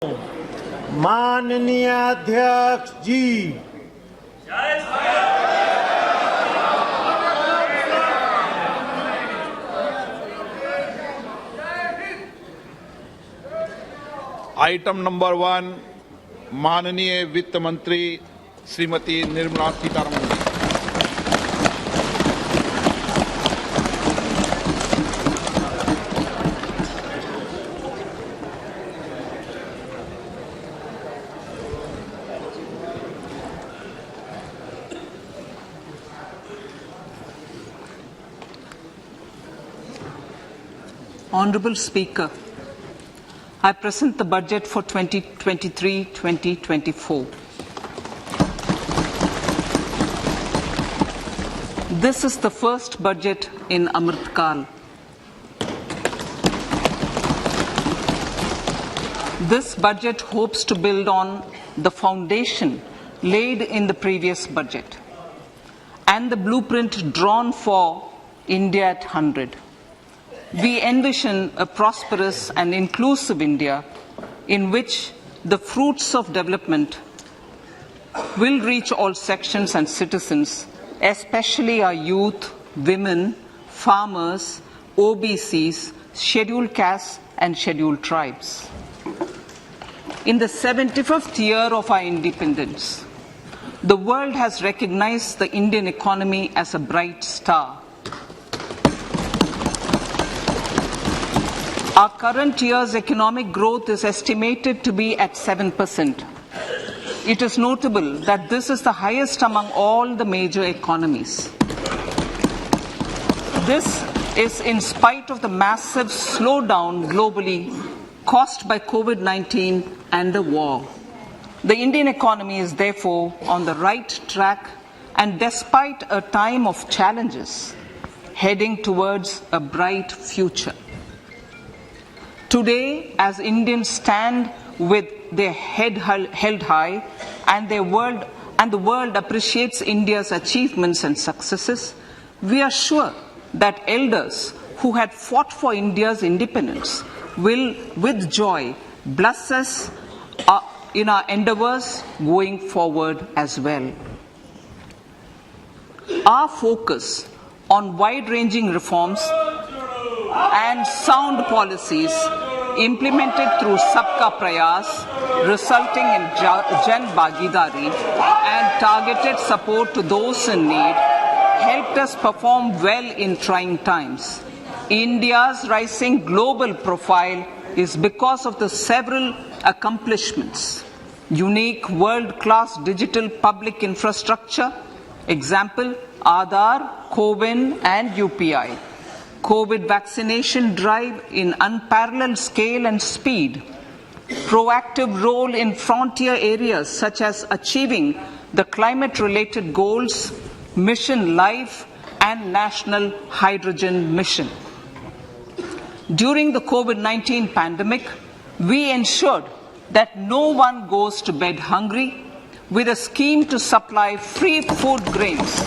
माननीय अध्यक्ष जी, item number 1 माननीय वित्त मंत्री श्रीमती निर्मला सीतारमण जी। Honourable Speaker, I present the budget for 2023-2024. This is the first budget in Amrit Kal. This budget hopes to build on the foundation laid in the previous budget and the blueprint drawn for India at 100. We envision a prosperous and inclusive India in which the fruits of development will reach all sections and citizens, especially our youth, women, farmers, OBCs, scheduled castes and scheduled tribes. In the 75th year of our independence, the world has recognized the Indian economy as a bright star. Our current year's economic growth is estimated to be at 7%. It is notable that this is the highest among all the major economies. This is in spite of the massive slowdown globally caused by COVID-19 and the war. The Indian economy is therefore on the right track and despite a time of challenges, heading towards a bright future. Today, as Indians stand with their head held high and the world appreciates India's achievements and successes, we are sure that elders who had fought for India's independence will, with joy, bless us in our endeavours going forward as well. Our focus on wide-ranging reforms and sound policies implemented through Sabka Prayas, resulting in Jan Bhagidari and targeted support to those in need, helped us perform well in trying times. India's rising global profile is because of the several accomplishments. Unique world-class digital public infrastructure, example, Adda, CoWIN and UPI. COVID vaccination drive in unparalleled scale and speed, proactive role in frontier areas such as achieving the climate-related goals, Mission Life and National Hydrogen Mission. During the COVID-19 pandemic, we ensured that no one goes to bed hungry with a scheme to supply free food grains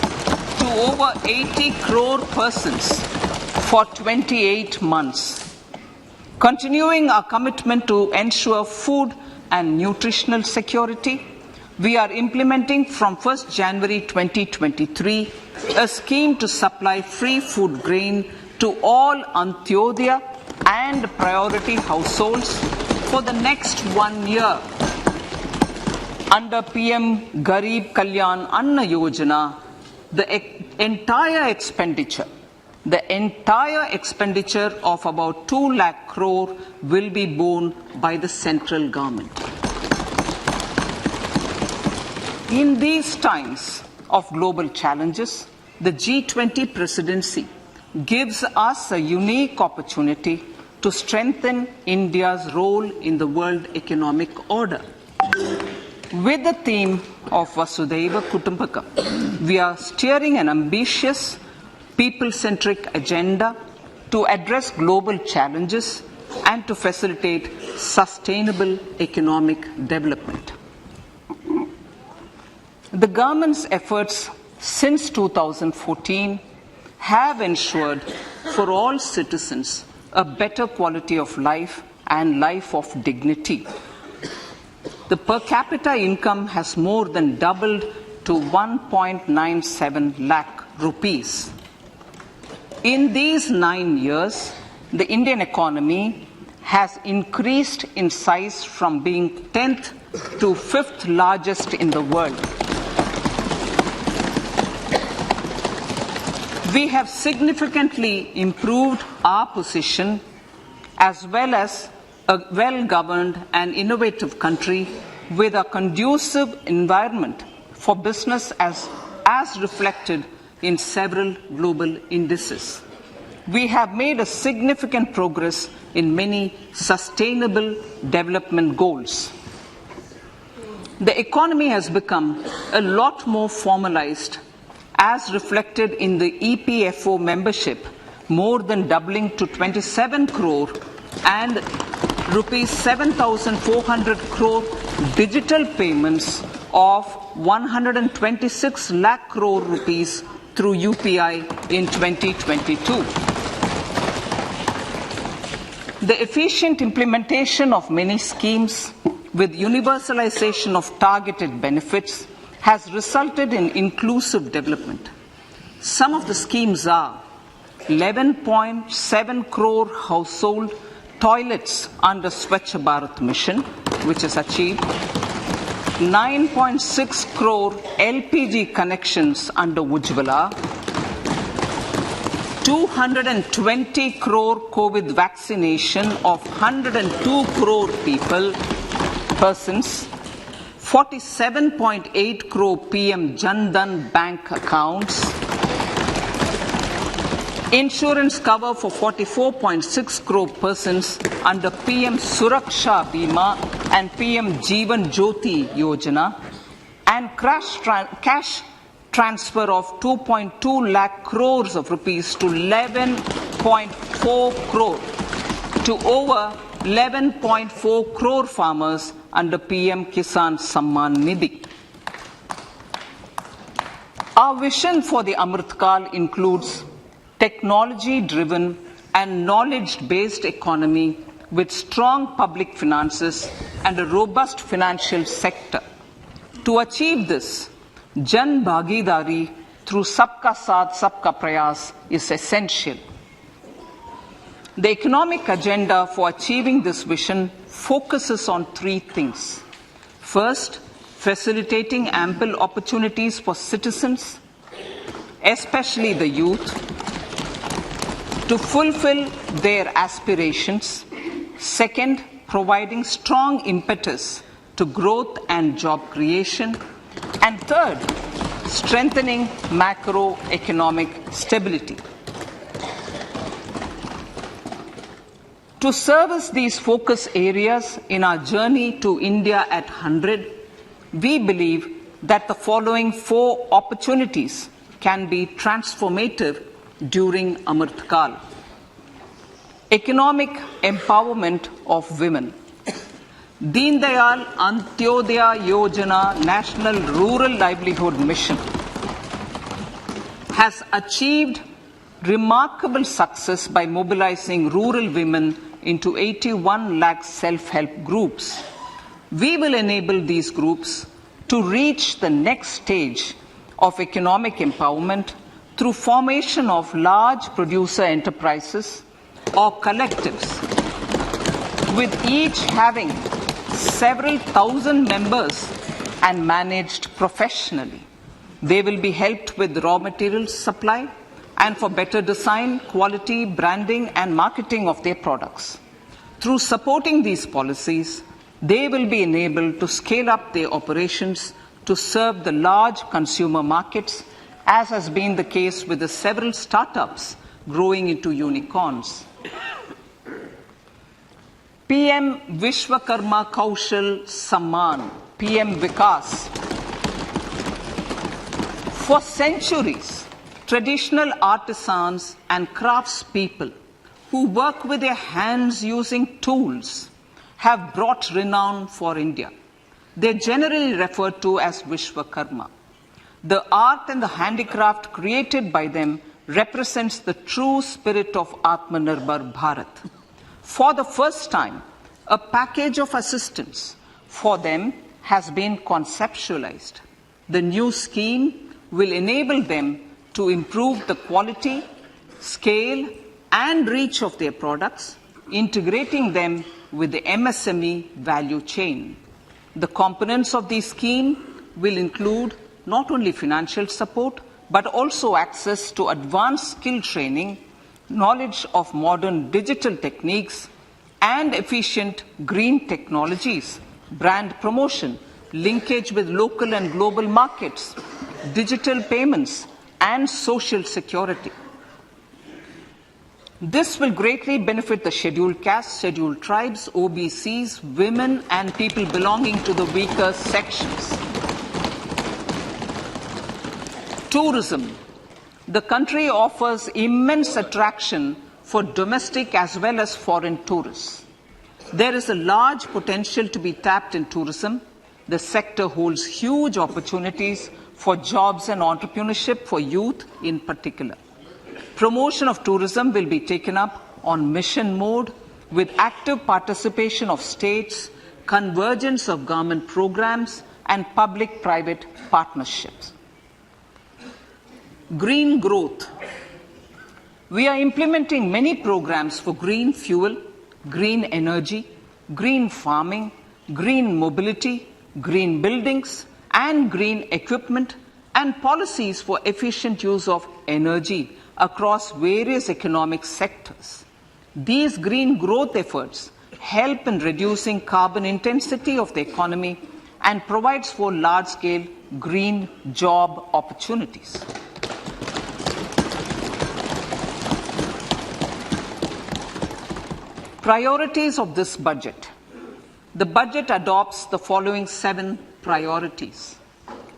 to over 80 crore persons for 28 months. Continuing our commitment to ensure food and nutritional security, we are implementing from 1st January 2023 a scheme to supply free food grain to all Antyodaya and priority households for the next 1 year. Under PM Garib Kalyan Anna Yojana, the entire expenditure of about 2 lakh crore will be borne by the central government. In these times of global challenges, the G20 presidency gives us a unique opportunity to strengthen India's role in the world economic order. With the theme of Vasudhaiva Kutumbakam, we are steering an ambitious people-centric agenda to address global challenges and to facilitate sustainable economic development. The government's efforts since 2014 have ensured for all citizens a better quality of life and life of dignity. the per capita income has more than doubled to 1.97 lakh rupees. In these 9 years, the Indian economy has increased in size from being 10th to 5th largest in the world. We have significantly improved our position as well as a well-governed and innovative country with a conducive environment for business as reflected in several global indices. We have made a significant progress in many sustainable development goals. The economy has become a lot more formalized as reflected in the EPFO membership, more than doubling to 27 crore and rupees 7,400 crore digital payments of 126 lakh crore rupees through UPI in 2022. The efficient implementation of many schemes with universalization of targeted benefits has resulted in inclusive development. Some of the schemes are 11.7 crore household toilets under Swachh Bharat mission, which is achieved, 9.6 crore LPG connections under Ujjwala, 220 crore COVID vaccination of 102 crore persons, 47.8 crore PM Jan Dhan bank accounts, insurance cover for 44.6 crore persons under PM Suraksha Bima and PM Jeevan Jyoti Yojana, and cash transfer of 2.2 lakh crores of rupees to 11.4 crore to over 11.4 crore farmers under PM Kisan Samman Nidhi. Our vision for the Amrit Kal includes technology-driven and knowledge-based economy with strong public finances and a robust financial sector. To achieve this, Jan Bhagidari through Sabka Saath, Sabka Prayas is essential. The economic agenda for achieving this vision focuses on three things. First, facilitating ample opportunities for citizens, especially the youth, to fulfill their aspirations. Second, providing strong impetus to growth and job creation. And third, strengthening macroeconomic stability. To service these focus areas in our journey to India at 100, we believe that the following 4 opportunities can be transformative during Amrit Kal. Economic empowerment of women. Deen Dayal Antyodaya Yojana National Rural Livelihood Mission has achieved remarkable success by mobilizing rural women into 81 lakh self-help groups. We will enable these groups to reach the next stage of economic empowerment through formation of large producer enterprises or collectives, with each having several thousand members and managed professionally. They will be helped with raw materials supply and for better design, quality, branding and marketing of their products. Through supporting these policies, they will be enabled to scale up their operations to serve the large consumer markets, as has been the case with the several startups growing into unicorns. PM Vishwakarma Kaushal Samman, PM Vikas. For centuries, traditional artisans and craftspeople who work with their hands using tools have brought renown for India. They are generally referred to as Vishwakarma. The art and the handicraft created by them represents the true spirit of Atmanirbhar Bharat. For the first time, a package of assistance for them has been conceptualized. The new scheme will enable them to improve the quality, scale, and reach of their products, integrating them with the MSME value chain. The components of this scheme will include not only financial support, but also access to advanced skill training, knowledge of modern digital techniques, and efficient green technologies, brand promotion, linkage with local and global markets, digital payments, and social security. This will greatly benefit the scheduled castes, scheduled tribes, OBCs, women, and people belonging to the weaker sections. Tourism. The country offers immense attraction for domestic as well as foreign tourists. There is a large potential to be tapped in tourism. The sector holds huge opportunities for jobs and entrepreneurship for youth in particular. Promotion of tourism will be taken up on mission mode with active participation of states, convergence of government programs, and public-private partnerships. Green growth. We are implementing many programs for green fuel, green energy, green farming, green mobility, green buildings, and green equipment, and policies for efficient use of energy across various economic sectors. These green growth efforts help in reducing carbon intensity of the economy and provides for large-scale green job opportunities. Priorities of this budget. The budget adopts the following 7 priorities.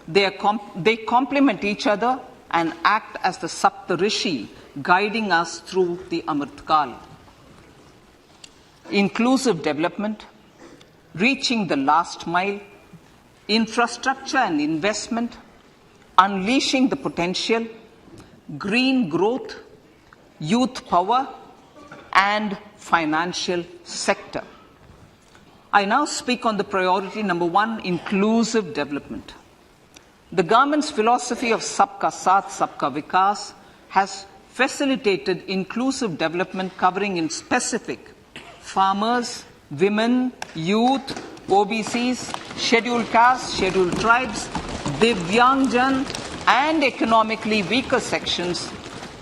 They complement each other and act as the Saptarishi guiding us through the Amritkal. Inclusive development, reaching the last mile, infrastructure and investment, unleashing the potential, green growth, youth power, and financial sector. I now speak on the priority number 1, inclusive development. The government's philosophy of Sabka Saath, Sabka Vikas has facilitated inclusive development covering in specific farmers, women, youth, OBCs, scheduled castes, scheduled tribes, Divyangjan, and economically weaker sections,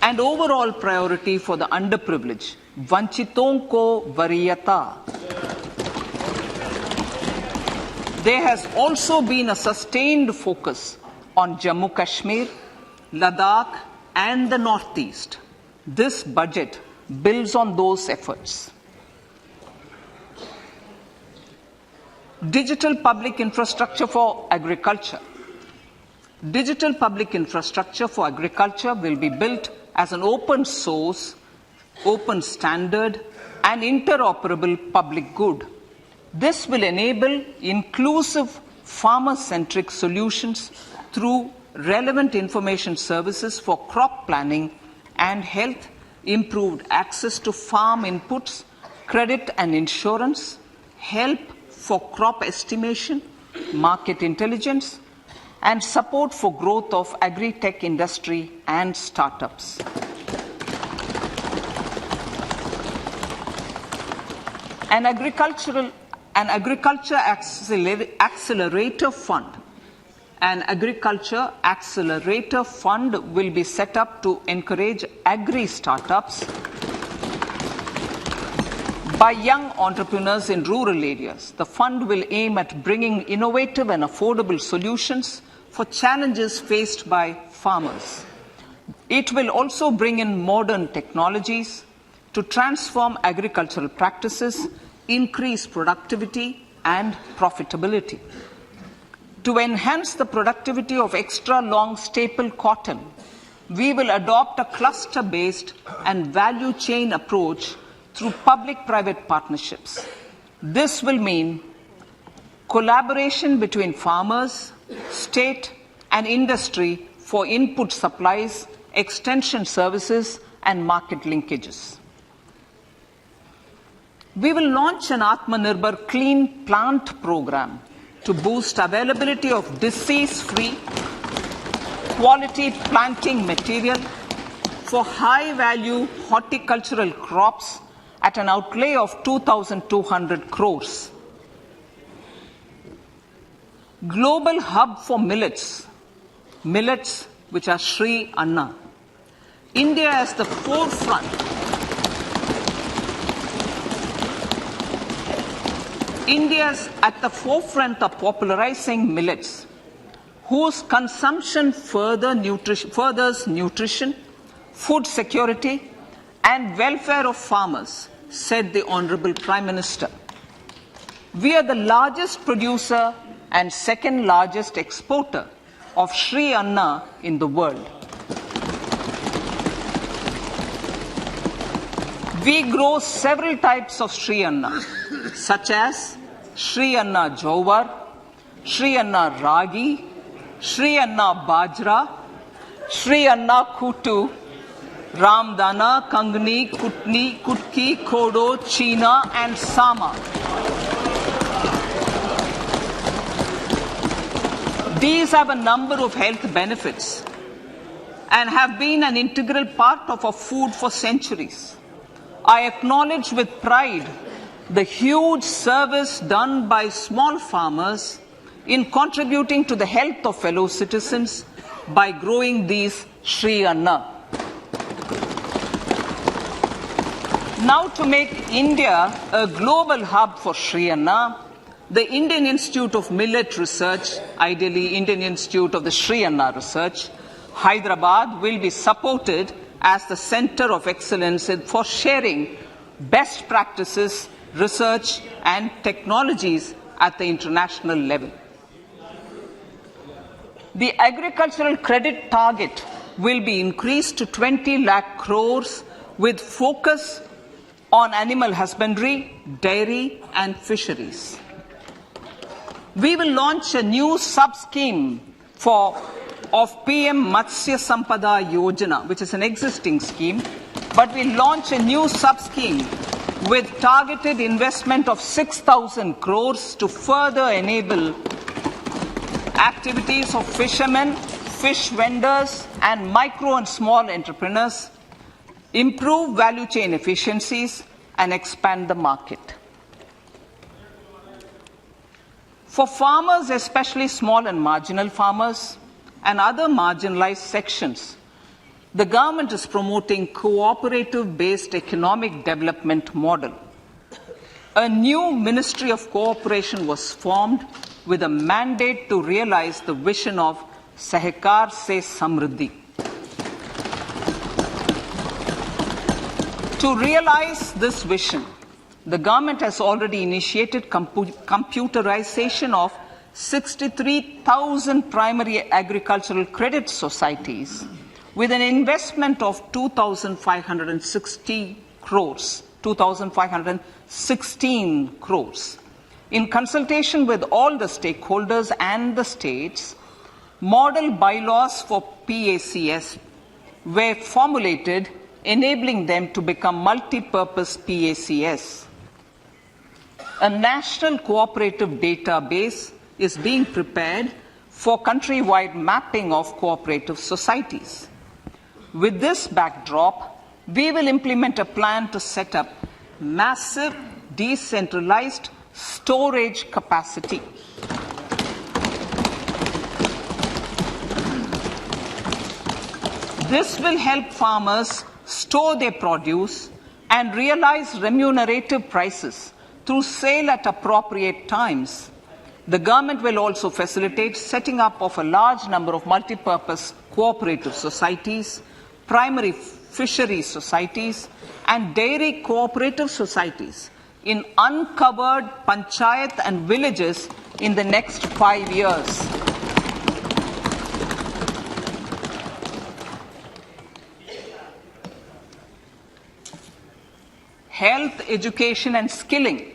and overall priority for the underprivileged, Vanchiton ko Variyata. There has also been a sustained focus on Jammu Kashmir, Ladakh, and the Northeast. This budget builds on those efforts. Digital public infrastructure for agriculture. Digital public infrastructure for agriculture will be built as an open source, open standard, and interoperable public good. This will enable inclusive farmer-centric solutions through relevant information services for crop planning and health, improved access to farm inputs, credit and insurance, help for crop estimation, market intelligence, and support for growth of agri-tech industry and startups. An agriculture accelerator fund. An agriculture accelerator fund will be set up to encourage agri-startups by young entrepreneurs in rural areas. The fund will aim at bringing innovative and affordable solutions for challenges faced by farmers. It will also bring in modern technologies to transform agricultural practices, increase productivity and profitability. To enhance the productivity of extra long staple cotton, we will adopt a cluster-based and value chain approach through public-private partnerships. This will mean collaboration between farmers, state, and industry for input supplies, extension services, and market linkages. We will launch an Atmanirbhar Clean Plant program to boost availability of disease-free, quality planting material for high-value horticultural crops at an outlay of 2,200 crores. Global hub for millets which are Sri Anna. India is the forefront. India is at the forefront of popularizing millets, whose consumption furthers nutrition, food security, and welfare of farmers, said the Honorable Prime Minister. We are the largest producer and second largest exporter of Sri Anna in the world. We grow several types of Sri Anna, such as Sri Anna Jowar, Sri Anna Ragi, Sri Anna Bajra, Sri Anna Kutu, Ramdana, Kangni, Kutni, Kutki, Kodo, China, and Sama. These have a number of health benefits and have been an integral part of our food for centuries. I acknowledge with pride the huge service done by small farmers in contributing to the health of fellow citizens by growing these Sri Anna. Now, to make India a global hub for Sri Anna, the Indian Institute of Millet Research, ideally Indian Institute of the Sri Anna Research, Hyderabad, will be supported as the center of excellence for sharing best practices, research, and technologies at the international level. The agricultural credit target will be increased to 20 lakh crores with focus on animal husbandry, dairy, and fisheries. We will launch a new sub-scheme of PM Matsya Sampada Yojana, which is an existing scheme, but we launch a new sub-scheme with targeted investment of 6,000 crores to further enable activities of fishermen, fish vendors, and micro and small entrepreneurs, improve value chain efficiencies, and expand the market. For farmers, especially small and marginal farmers and other marginalized sections, the government is promoting cooperative-based economic development model. A new Ministry of Cooperation was formed with a mandate to realize the vision of Sahkar Se Samriddhi. To realize this vision, the government has already initiated computerization of 63,000 primary agricultural credit societies with an investment of 2,516 crores. In consultation with all the stakeholders and the states, model bylaws for PACS were formulated, enabling them to become multi-purpose PACS. A national cooperative database is being prepared for countrywide mapping of cooperative societies. With this backdrop, we will implement a plan to set up massive decentralized storage capacity. This will help farmers store their produce and realize remunerative prices through sale at appropriate times. The government will also facilitate setting up of a large number of multi-purpose cooperative societies, primary fisheries societies, and dairy cooperative societies in uncovered panchayat and villages in the next 5 years. Health, education, and skilling.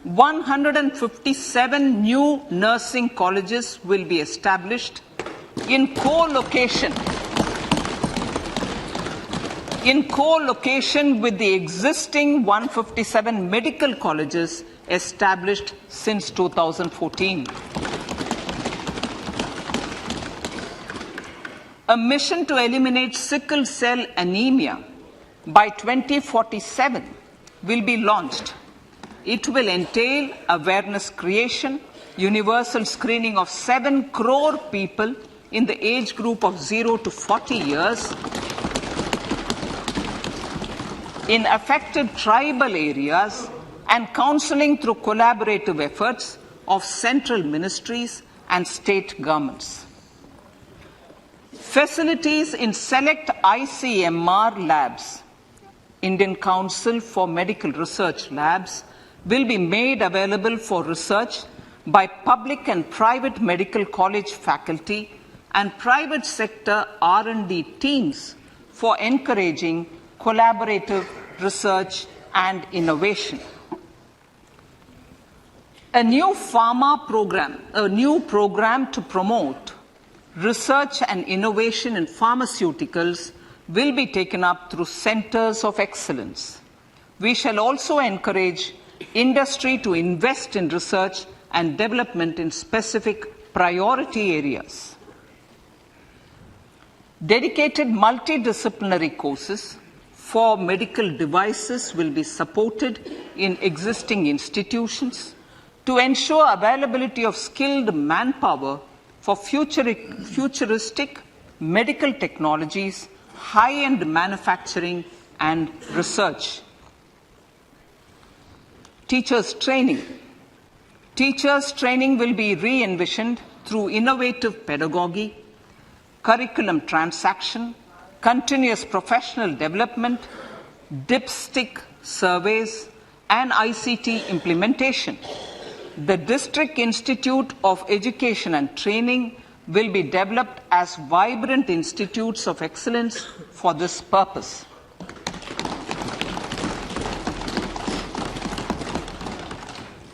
157 new nursing colleges will be established in co-location with the existing 157 medical colleges established since 2014. A mission to eliminate sickle cell anemia by 2047 will be launched. It will entail awareness creation, universal screening of 7 crore people in the age group of 0 to 40 years in affected tribal areas, and counseling through collaborative efforts of central ministries and state governments. Facilities in select ICMR labs, Indian Council for Medical Research Labs, will be made available for research by public and private medical college faculty and private sector R&D teams for encouraging collaborative research and innovation. A new program to promote research and innovation in pharmaceuticals will be taken up through centers of excellence. We shall also encourage industry to invest in research and development in specific priority areas. Dedicated multidisciplinary courses for medical devices will be supported in existing institutions to ensure availability of skilled manpower for futuristic medical technologies, high-end manufacturing and research. Teachers' training. Teachers' training will be re-envisioned through innovative pedagogy, curriculum transaction, continuous professional development, dipstick surveys, and ICT implementation. The District Institute of Education and Training will be developed as vibrant institutes of excellence for this purpose.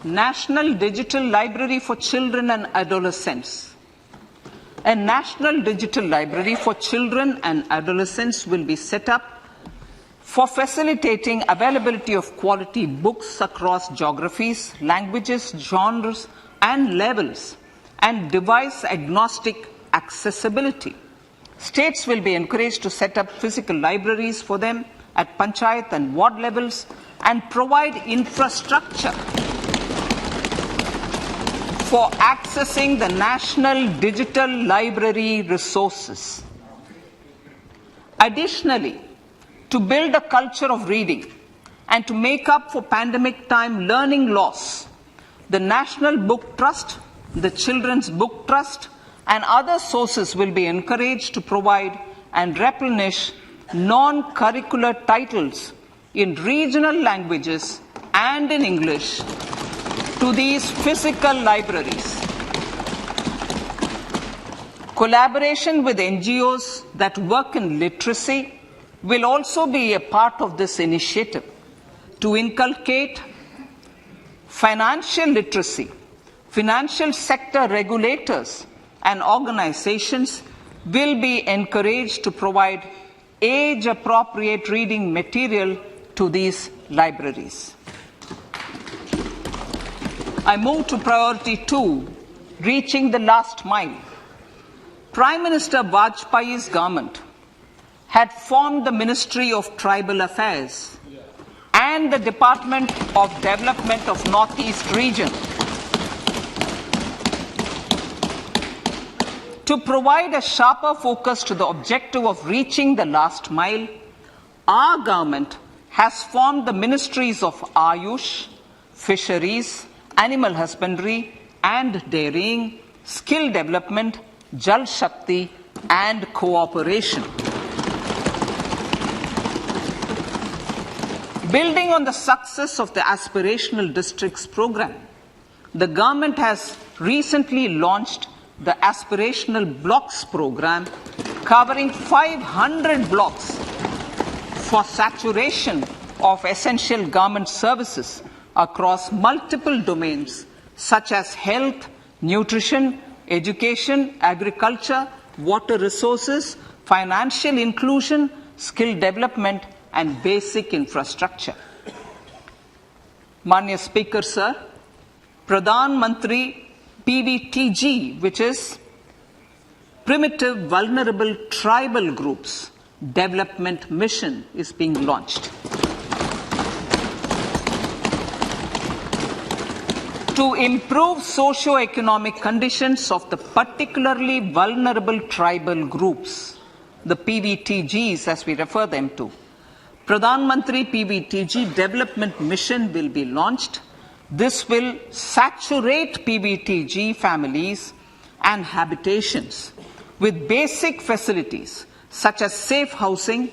National Digital Library for Children and Adolescents. A National Digital Library for Children and Adolescents will be set up for facilitating availability of quality books across geographies, languages, genres, and levels, and device-agnostic accessibility. States will be encouraged to set up physical libraries for them at panchayat and ward levels and provide infrastructure for accessing the National Digital Library resources. Additionally, to build a culture of reading and to make up for pandemic time learning loss, the National Book Trust, the Children's Book Trust, and other sources will be encouraged to provide and replenish non-curricular titles in regional languages and in English to these physical libraries. Collaboration with NGOs that work in literacy will also be a part of this initiative to inculcate financial literacy. Financial sector regulators and organizations will be encouraged to provide age-appropriate reading material to these libraries. I move to priority 2, reaching the last mile. Prime Minister Vajpayee's government had formed the Ministry of Tribal Affairs and the Department of Development of Northeast Region to provide a sharper focus to the objective of reaching the last mile. Our government has formed the Ministries of Ayush, Fisheries, Animal Husbandry and Dairying, Skill Development, Jal Shakti and Cooperation. Building on the success of the Aspirational Districts program, the government has recently launched the Aspirational Blocks program, covering 500 blocks for saturation of essential government services across multiple domains such as health, nutrition, education, agriculture, water resources, financial inclusion, skill development, and basic infrastructure. Manya Speaker, sir, Pradhan Mantri PVTG, which is Primitive Vulnerable Tribal Groups Development Mission, is being launched. To improve socio-economic conditions of the particularly vulnerable tribal groups, the PVTGs as we refer them to, Pradhan Mantri PVTG Development Mission will be launched. This will saturate PVTG families and habitations with basic facilities such as safe housing,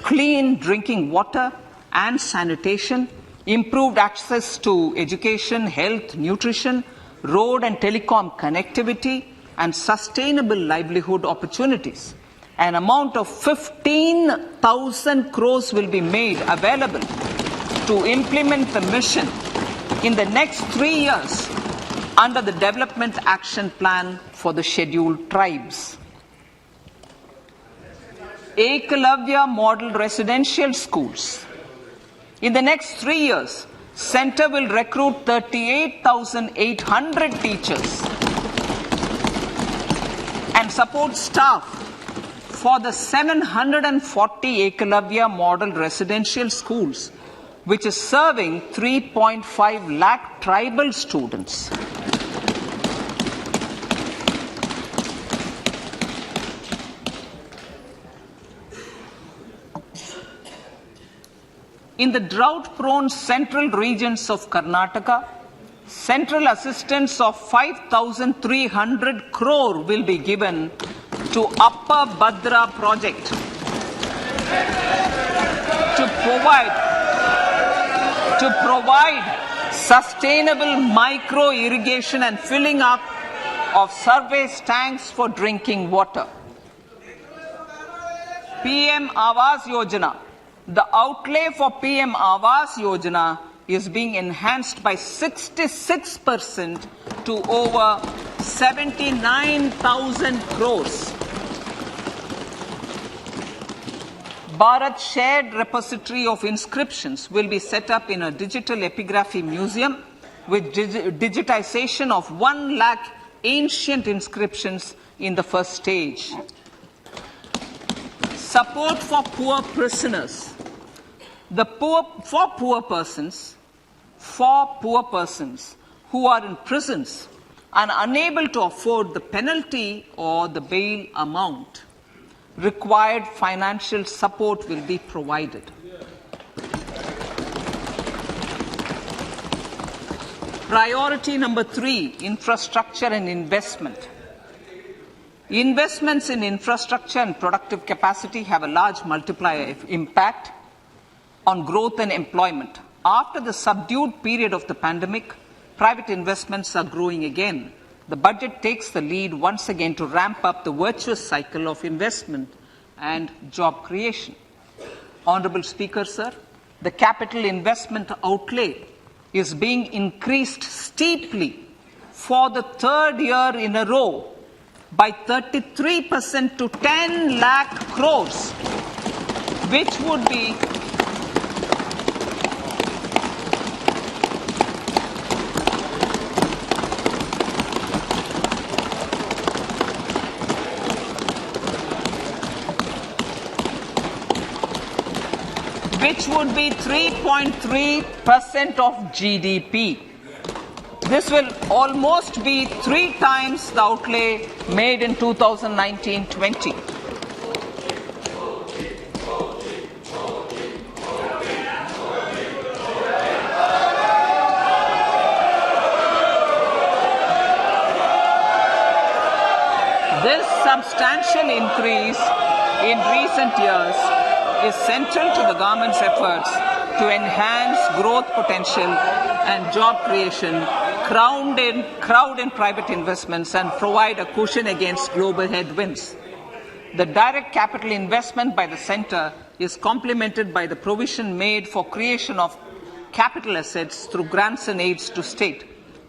clean drinking water and sanitation, improved access to education, health, nutrition, road and telecom connectivity, and sustainable livelihood opportunities. An amount of 15,000 crores will be made available to implement the mission in the next 3 years under the Development Action Plan for the Scheduled Tribes. Ekalavya Model Residential Schools. In the next 3 years, Centre will recruit 38,800 teachers and support staff for the 740 Ekalavya Model Residential Schools, which is serving 3.5 lakh tribal students. In the drought-prone central regions of Karnataka, central assistance of 5,300 crore will be given to Upper Bhadra project to provide sustainable micro-irrigation and filling up of surface tanks for drinking water. PM Awas Yojana. The outlay for PM Awas Yojana is being enhanced by 66% to over 79,000 crores. Bharat Shared Repository of Inscriptions will be set up in a digital epigraphy museum with digitization of 1 lakh ancient inscriptions in the first stage. Support for poor prisoners. For poor persons who are in prisons and unable to afford the penalty or the bail amount, required financial support will be provided. Priority number 3, infrastructure and investment. Investments in infrastructure and productive capacity have a large multiplier impact on growth and employment. After the subdued period of the pandemic, private investments are growing again. The budget takes the lead once again to ramp up the virtuous cycle of investment and job creation. Honourable Speaker, sir, the capital investment outlay is being increased steeply for the 3rd year in a row by 33% to 10 lakh crores, which would be which would be 3.3% of GDP. This will almost be 3 times the outlay made in 2019-20. This substantial increase in recent years is central to the government's efforts to enhance growth potential and job creation, crowd in private investments, and provide a cushion against global headwinds. The direct capital investment by the centre is complemented by the provision made for creation of capital assets through grants and aids to state.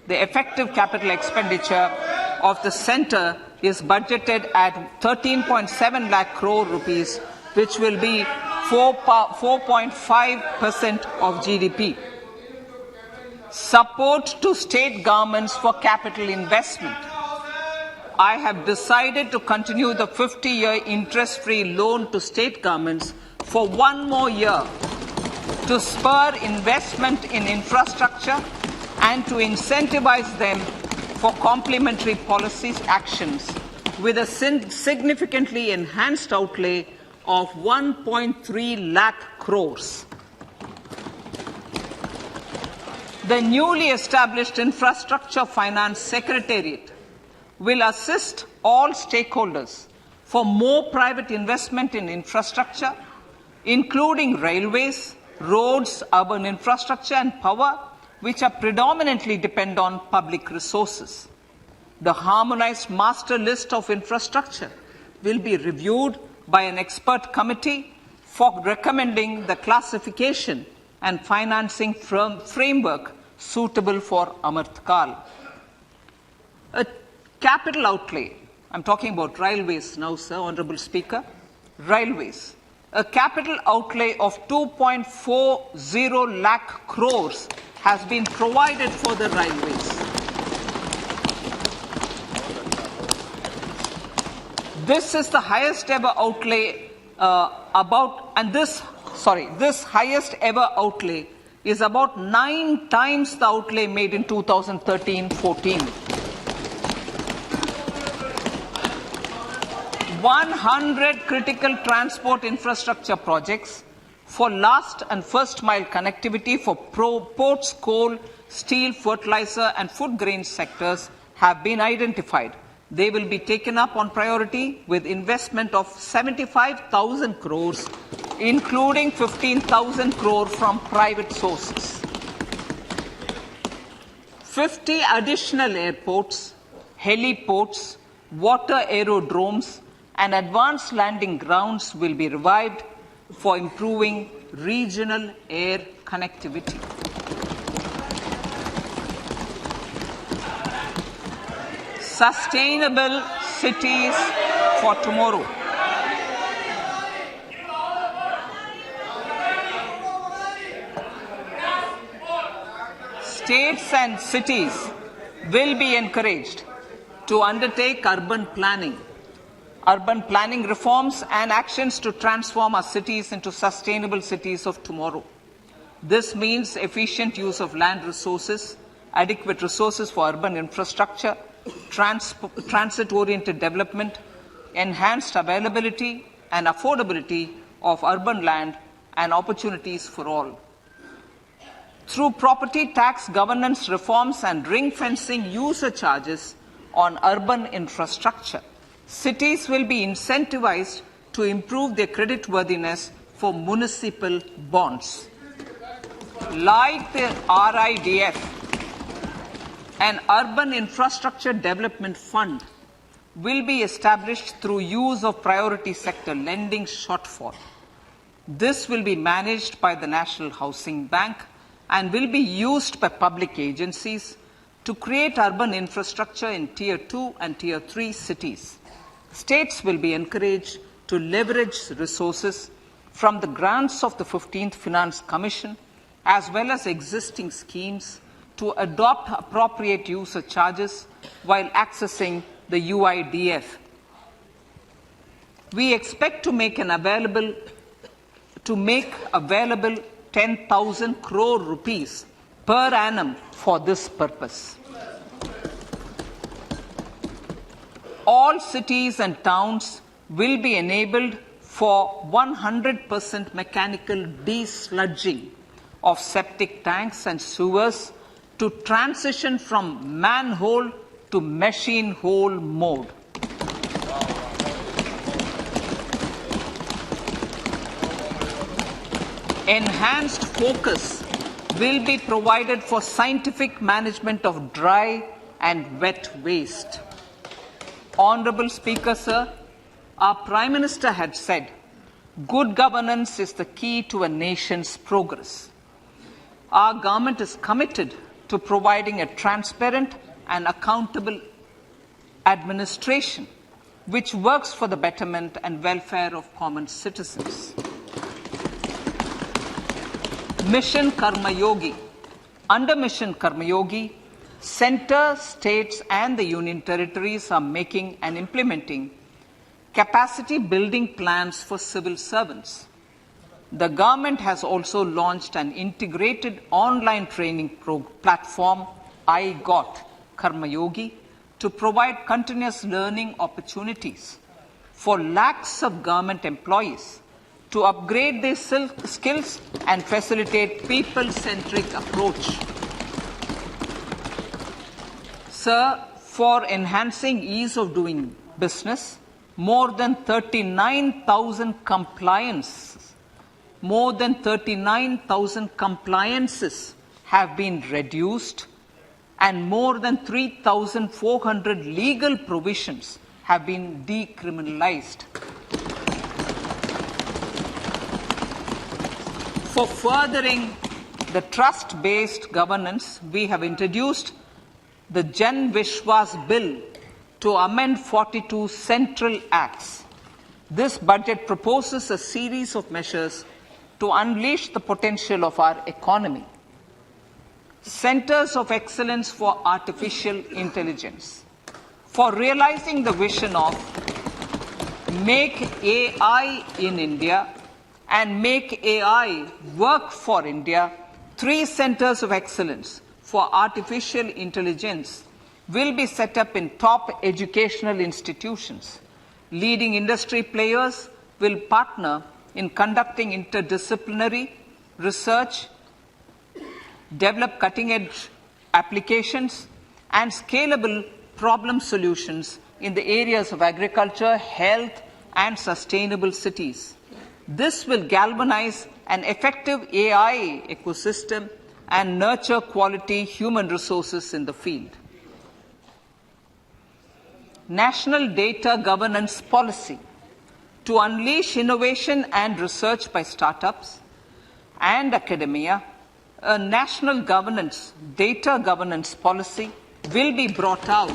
The effective capital expenditure of the centre is budgeted at 13.7 lakh crore rupees, which will be 4.5% of GDP. Support to state governments for capital investment. I have decided to continue the 50-year interest-free loan to state governments for one more year to spur investment in infrastructure and to incentivize them for complementary policies actions with a significantly enhanced outlay of 1.3 lakh crores. The newly established Infrastructure Finance Secretariat will assist all stakeholders for more private investment in infrastructure, including railways, roads, urban infrastructure and power, which are predominantly depend on public resources. The harmonized master list of infrastructure will be reviewed by an expert committee for recommending the classification and financing framework suitable for Amrit Kal. A capital outlay, I'm talking about railways now, sir, Honorable Speaker, railways. A capital outlay of 2.40 lakh crores has been provided for the railways. This is the highest ever outlay this highest ever outlay is about 9 times the outlay made in 2013-14. 100 critical transport infrastructure projects for last and first mile connectivity for ports, coal, steel, fertilizer and food grain sectors have been identified. They will be taken up on priority with investment of 75,000 crores, including 15,000 crore from private sources. 50 additional airports, heliports, water aerodromes, and advanced landing grounds will be revived for improving regional air connectivity. Sustainable cities for tomorrow. States and cities will be encouraged to undertake urban planning reforms and actions to transform our cities into sustainable cities of tomorrow. This means efficient use of land resources, adequate resources for urban infrastructure, transit-oriented development, enhanced availability and affordability of urban land and opportunities for all. Through property tax governance reforms and ring-fencing user charges on urban infrastructure, cities will be incentivized to improve their creditworthiness for municipal bonds. Like the RIDF, an Urban Infrastructure Development Fund will be established through use of priority sector lending shortfall. This will be managed by the National Housing Bank and will be used by public agencies to create urban infrastructure in Tier 2 and Tier 3 cities. States will be encouraged to leverage resources from the grants of the 15th Finance Commission as well as existing schemes to adopt appropriate user charges while accessing the UIDF. We expect to make available 10,000 crore rupees per annum for this purpose. All cities and towns will be enabled for 100% mechanical desludging of septic tanks and sewers to transition from manhole to machine hole mode. Enhanced focus will be provided for scientific management of dry and wet waste. Honorable Speaker, sir, our Prime Minister had said, good governance is the key to a nation's progress. Our government is committed to providing a transparent and accountable administration which works for the betterment and welfare of common citizens. Mission Karma Yogi, Under Mission Karmayogi, center, states and the union territories are making and implementing capacity building plans for civil servants. The government has also launched an integrated online training platform, I Got Karmayogi, to provide continuous learning opportunities for lakhs of government employees to upgrade their skills and facilitate people-centric approach. Sir, for enhancing ease of doing business, more than 39,000 compliances have been reduced and more than 3,400 legal provisions have been decriminalized. For furthering the trust-based governance, we have introduced the Jan Vishwas Bill to amend 42 central acts. This budget proposes a series of measures to unleash the potential of our economy. Centers of Excellence for Artificial Intelligence. For realizing the vision of Make AI in India and Make AI Work for India, 3 centers of excellence for artificial intelligence will be set up in top educational institutions. Leading industry players will partner in conducting interdisciplinary research, develop cutting-edge applications, and scalable problem solutions in the areas of agriculture, health, and sustainable cities. This will galvanize an effective AI ecosystem and nurture quality human resources in the field. National Data Governance Policy. To unleash innovation and research by startups and academia, a national data governance policy will be brought out.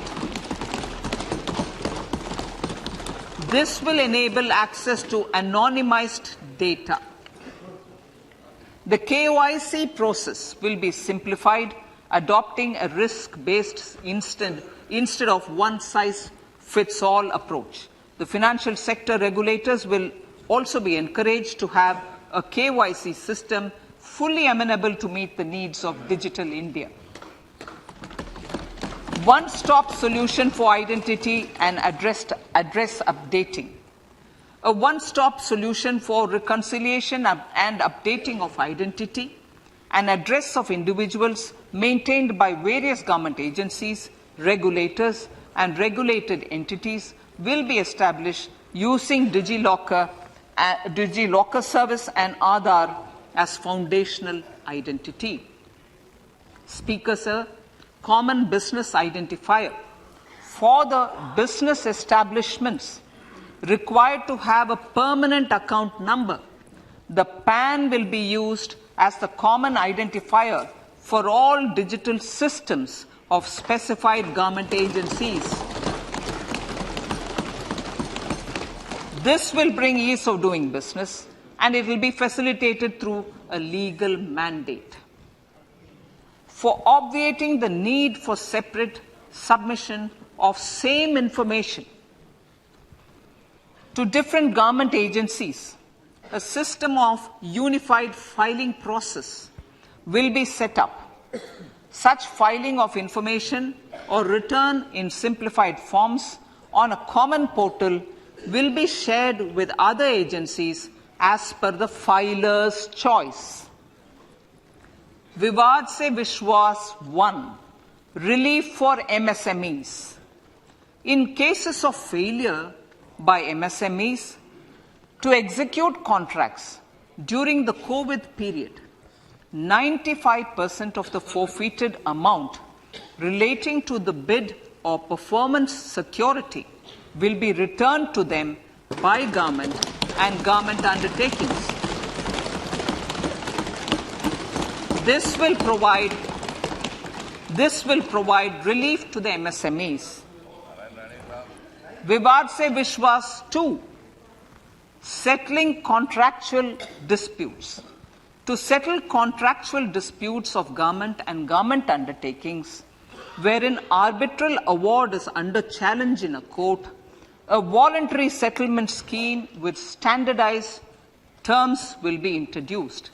This will enable access to anonymized data. The KYC process will be simplified, adopting a risk-based instead of one-size-fits-all approach. The financial sector regulators will also be encouraged to have a KYC system fully amenable to meet the needs of digital India. One-stop solution for identity and address updating. A one-stop solution for reconciliation and updating of identity and address of individuals maintained by various government agencies, regulators, and regulated entities will be established using DigiLocker service and Aadhaar as foundational identity. Speaker, sir, common business identifier. For the business establishments required to have a permanent account number, the PAN will be used as the common identifier for all digital systems of specified government agencies. This will bring ease of doing business, and it will be facilitated through a legal mandate. For obviating the need for separate submission of same information to different government agencies, a system of unified filing process will be set up. Such filing of information or return in simplified forms on a common portal will be shared with other agencies as per the filer's choice. Vivad Se Vishwas 1. Relief for MSMEs. In cases of failure by MSMEs to execute contracts during the COVID period, 95% of the forfeited amount relating to the bid or performance security will be returned to them by government and government undertakings. This will provide relief to the MSMEs. Vivad Se Vishwas 2, settling contractual disputes. to settle contractual disputes of government and government undertakings wherein arbitral award is under challenge in a court, a voluntary settlement scheme with standardized terms will be introduced.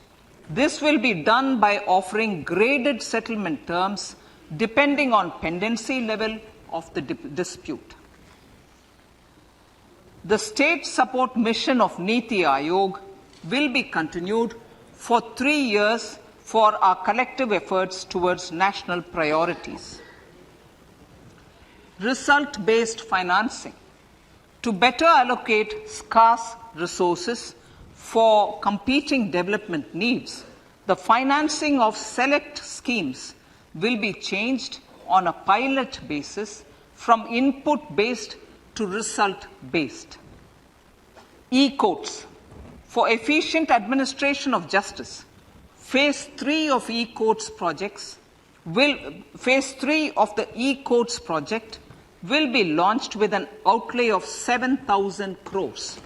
This will be done by offering graded settlement terms depending on pendency level of the dispute. The state support mission of Niti Aayog will be continued for 3 years for our collective efforts towards national priorities. Result-based financing. To better allocate scarce resources for competing development needs, the financing of select schemes will be changed on a pilot basis from input-based to result-based. E-courts. For efficient administration of justice, Phase 3 of e-courts projects Phase 3 of the e-courts project will be launched with an outlay of 7,000 crores.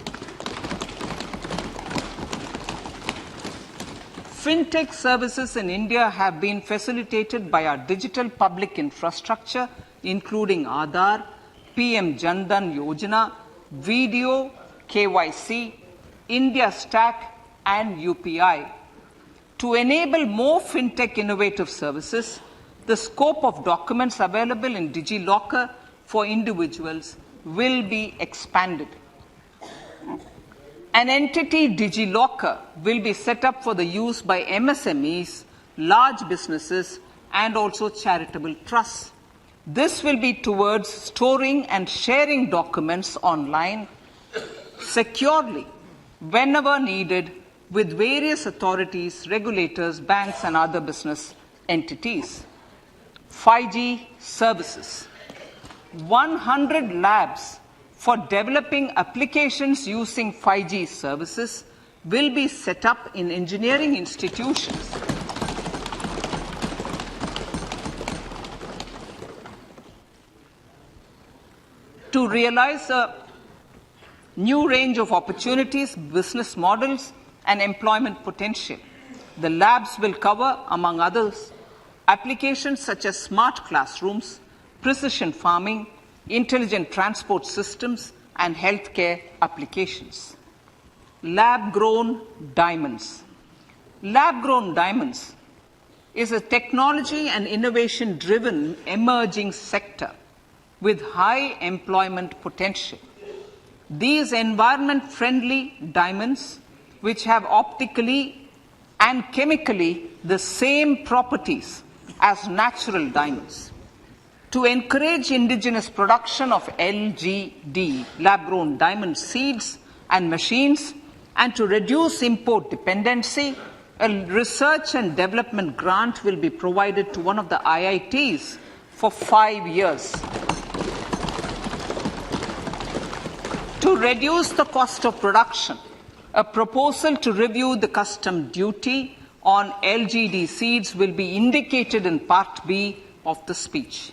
Fintech services in India have been facilitated by our digital public infrastructure, including Adda, PM Jan Dhan Yojana, Video, KYC, India Stack, and UPI. To enable more fintech innovative services, the scope of documents available in DigiLocker for individuals will be expanded. An entity, DigiLocker, will be set up for the use by MSMEs, large businesses, and also charitable trusts. This will be towards storing and sharing documents online securely whenever needed with various authorities, regulators, banks, and other business entities. 5G services. 100 labs for developing applications using 5G services will be set up in engineering institutions. To realize a new range of opportunities, business models, and employment potential, the labs will cover, among others, applications such as smart classrooms, precision farming, intelligent transport systems, and healthcare applications. Lab-grown diamonds. Lab-grown diamonds is a technology and innovation-driven emerging sector with high employment potential. These environment-friendly diamonds, which have optically and chemically the same properties as natural diamonds. To encourage indigenous production of LGD, lab-grown diamond seeds and machines, and to reduce import dependency, a research and development grant will be provided to one of the IITs for 5 years. To reduce the cost of production, a proposal to review the custom duty on LGD seeds will be indicated in Part B of the speech.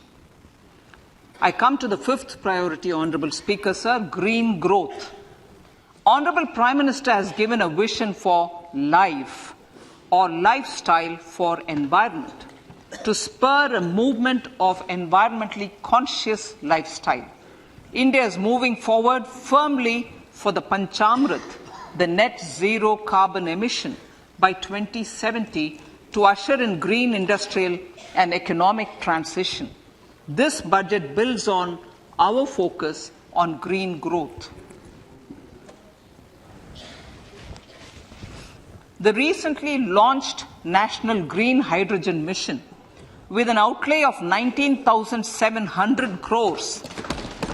I come to the fifth priority, Honourable Speaker, sir, green growth. Honourable Prime Minister has given a vision for life or lifestyle for environment to spur a movement of environmentally conscious lifestyle. India is moving forward firmly for the Panchamrit, the net zero carbon emission by 2070 to usher in green industrial and economic transition. This budget builds on our focus on green growth. The recently launched National Green Hydrogen Mission, with an outlay of 19,700 crores,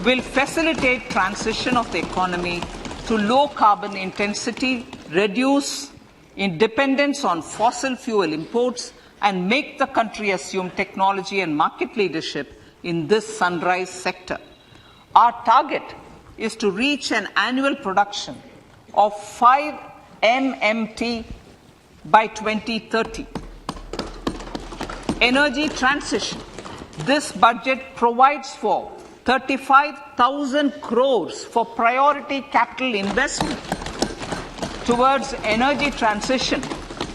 will facilitate transition of the economy to low carbon intensity, reduce dependence on fossil fuel imports, and make the country assume technology and market leadership in this sunrise sector. Our target is to reach an annual production of 5 MMT by 2030. Energy transition. This budget provides for 35,000 crores for priority capital investment towards energy transition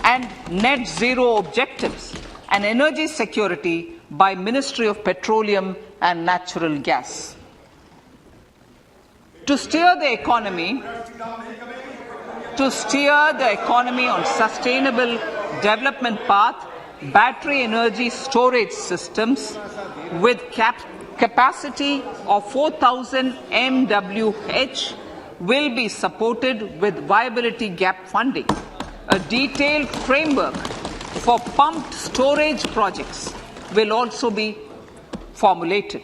and net zero objectives and energy security by Ministry of Petroleum and Natural Gas. To steer the economy on sustainable development path, battery energy storage systems with capacity of 4,000 MWh will be supported with viability gap funding. A detailed framework for pumped storage projects will also be formulated.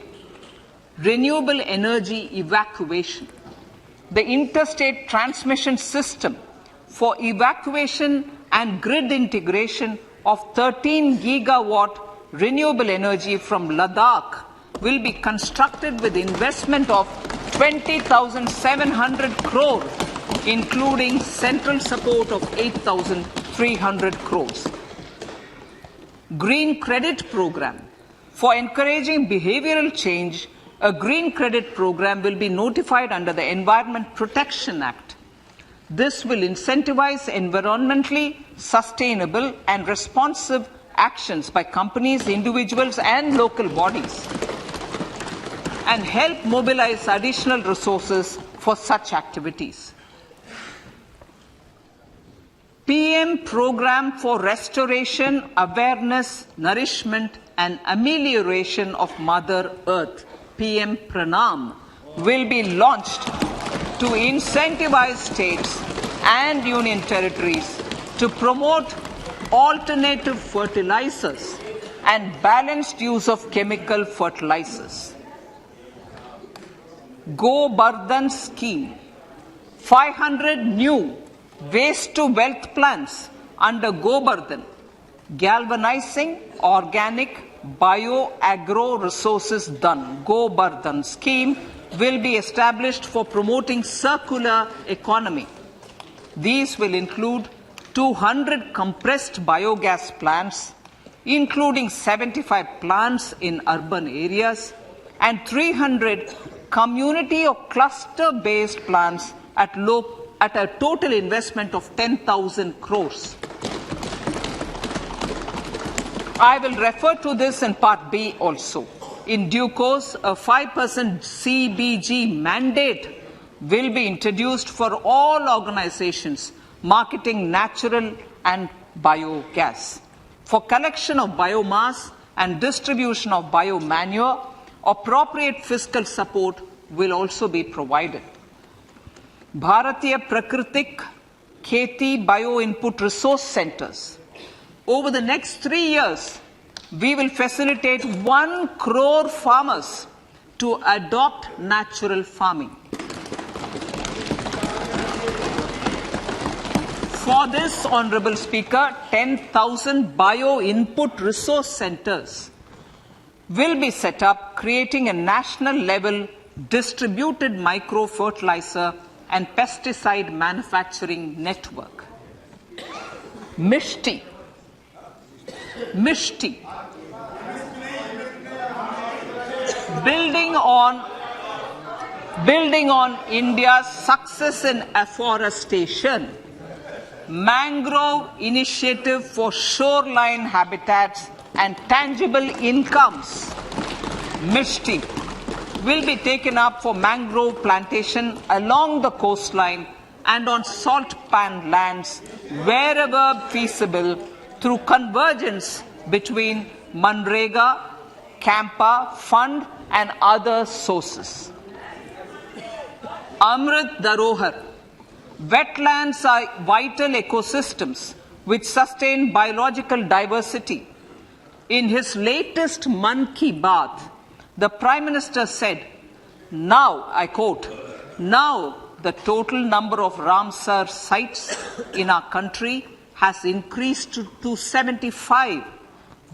Renewable energy evacuation. The interstate transmission system for evacuation and grid integration of 13 gigawatt renewable energy from Ladakh will be constructed with investment of 20,700 crore, including central support of 8,300 crores. Green Credit Program. For encouraging behavioral change, a green credit program will be notified under the Environment Protection Act. This will incentivize environmentally sustainable and responsive actions by companies, individuals, and local bodies, and help mobilize additional resources for such activities. PM Program for Restoration, Awareness, Nourishment, and Amelioration of Mother Earth, PM Pranam, will be launched to incentivize states and union territories to promote alternative fertilizers and balanced use of chemical fertilizers. Go Bardhan Scheme. 500 new waste to wealth plants under Go Bardhan, galvanizing organic bio-agro resources done. Go Bardhan scheme will be established for promoting circular economy. These will include 200 compressed biogas plants, including 75 plants in urban areas, and 300 community or cluster-based plants at a total investment of 10,000 crores. I will refer to this in Part B also. In due course, a 5% CBG mandate will be introduced for all organizations marketing natural and biogas. For collection of biomass and distribution of biomanure, appropriate fiscal support will also be provided. Bharatiya Prakritik Kheti Bio-Input Resource Centers. Over the next 3 years, we will facilitate 1 crore farmers to adopt natural farming. For this, Honorable Speaker, 10,000 bio-input resource centers will be set up, creating a national level distributed micro-fertilizer and pesticide manufacturing network. Mishti. Building on India's success in afforestation, mangrove initiative for shoreline habitats and tangible incomes, Mishti, will be taken up for mangrove plantation along the coastline and on salt pan lands wherever feasible through convergence between Manrega, Campa, Fund and other sources. Amrit Dharohar. Wetlands are vital ecosystems which sustain biological diversity. In his latest Mann Ki Baat, the Prime Minister said, now, I quote, now the total number of Ramsar sites in our country has increased to 75,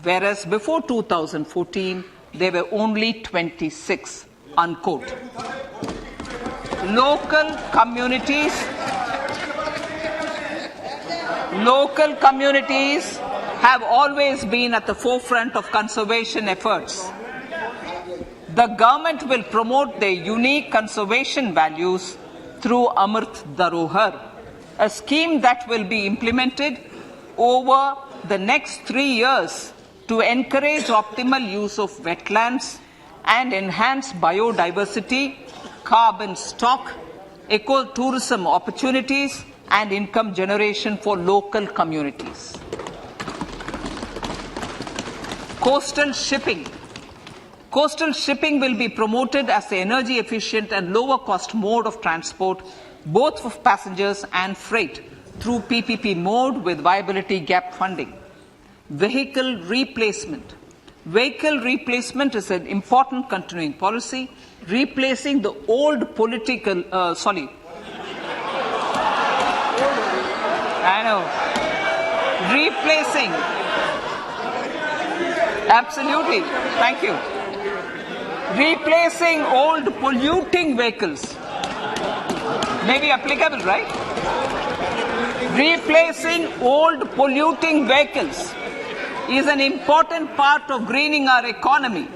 whereas before 2014, there were only 26, unquote. Local communities have always been at the forefront of conservation efforts. The government will promote their unique conservation values through Amrit Dharohar, a scheme that will be implemented over the next 3 years to encourage optimal use of wetlands and enhance biodiversity, carbon stock, ecotourism opportunities, and income generation for local communities. Coastal shipping. Coastal shipping will be promoted as the energy efficient and lower cost mode of transport, both for passengers and freight, through PPP mode with viability gap funding. Vehicle replacement. Vehicle replacement is an important continuing policy, replacing the old political, replacing, absolutely, thank you. Replacing old polluting vehicles. Maybe applicable, right? Replacing old polluting vehicles is an important part of greening our economy.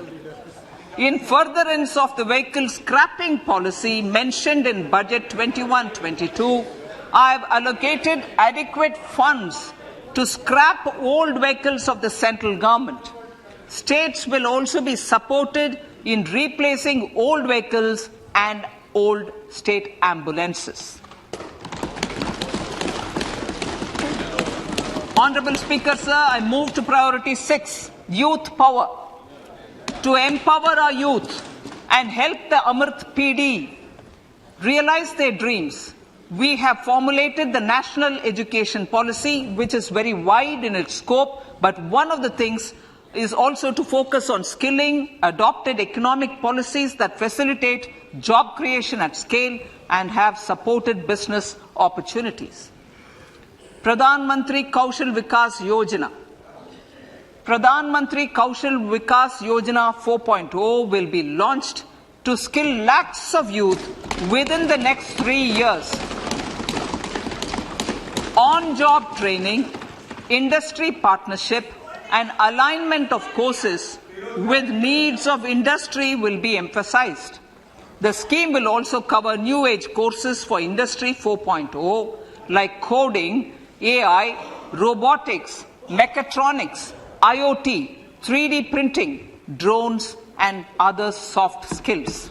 In furtherance of the vehicle scrapping policy mentioned in Budget 21-22, I have allocated adequate funds to scrap old vehicles of the central government. States will also be supported in replacing old vehicles and old state ambulances. Honorable Speaker, sir, I move to priority 6, youth power. To empower our youth and help the Amrit PD realize their dreams, we have formulated the National Education Policy, which is very wide in its scope, but one of the things is also to focus on skilling, adopted economic policies that facilitate job creation at scale and have supported business opportunities. Pradhan Mantri Kaushal Vikas Yojana. Pradhan Mantri Kaushal Vikas Yojana 4.0 will be launched to skill lakhs of youth within the next 3 years. On-job training, industry partnership, and alignment of courses with needs of industry will be emphasized. The scheme will also cover new age courses for Industry 4.0 like coding, AI, robotics, mechatronics, IoT, 3D printing, drones, and other soft skills.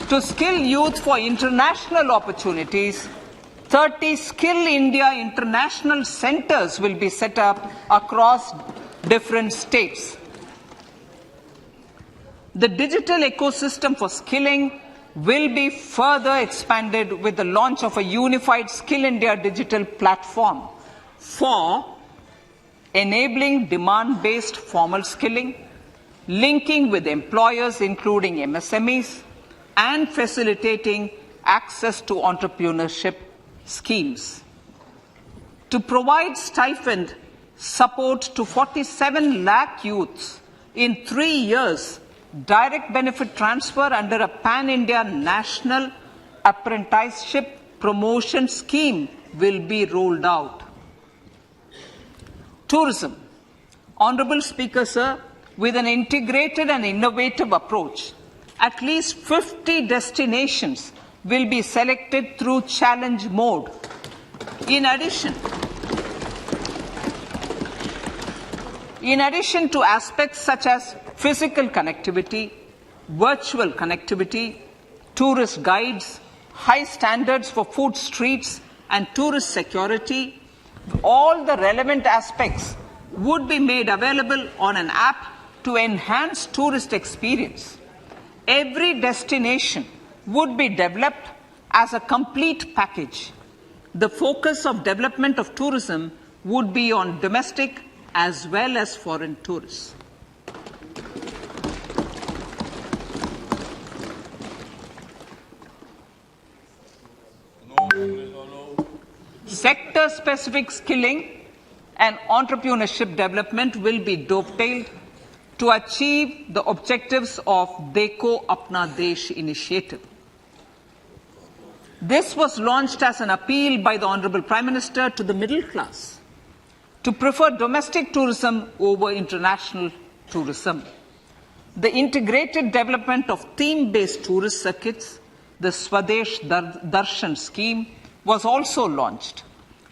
To skill youth for international opportunities, 30 Skill India International Centers will be set up across different states. The digital ecosystem for skilling will be further expanded with the launch of a unified Skill India digital platform for enabling demand-based formal skilling, linking with employers including MSMEs, and facilitating access to entrepreneurship schemes. To provide stipend support to 47 lakh youths in 3 years, direct benefit transfer under a pan-India national apprenticeship promotion scheme will be rolled out. Tourism. Honorable Speaker, sir, with an integrated and innovative approach, at least 50 destinations will be selected through challenge mode. In addition to aspects such as physical connectivity, virtual connectivity, tourist guides, high standards for food streets, and tourist security, all the relevant aspects would be made available on an app to enhance tourist experience. Every destination would be developed as a complete package. The focus of development of tourism would be on domestic as well as foreign tourists. Sector-specific skilling and entrepreneurship development will be dovetailed to achieve the objectives of Dekho Apna Desh initiative. This was launched as an appeal by the Honorable Prime Minister to the middle class to prefer domestic tourism over international tourism. The integrated development of theme-based tourist circuits, the Swadesh Darshan scheme, was also launched.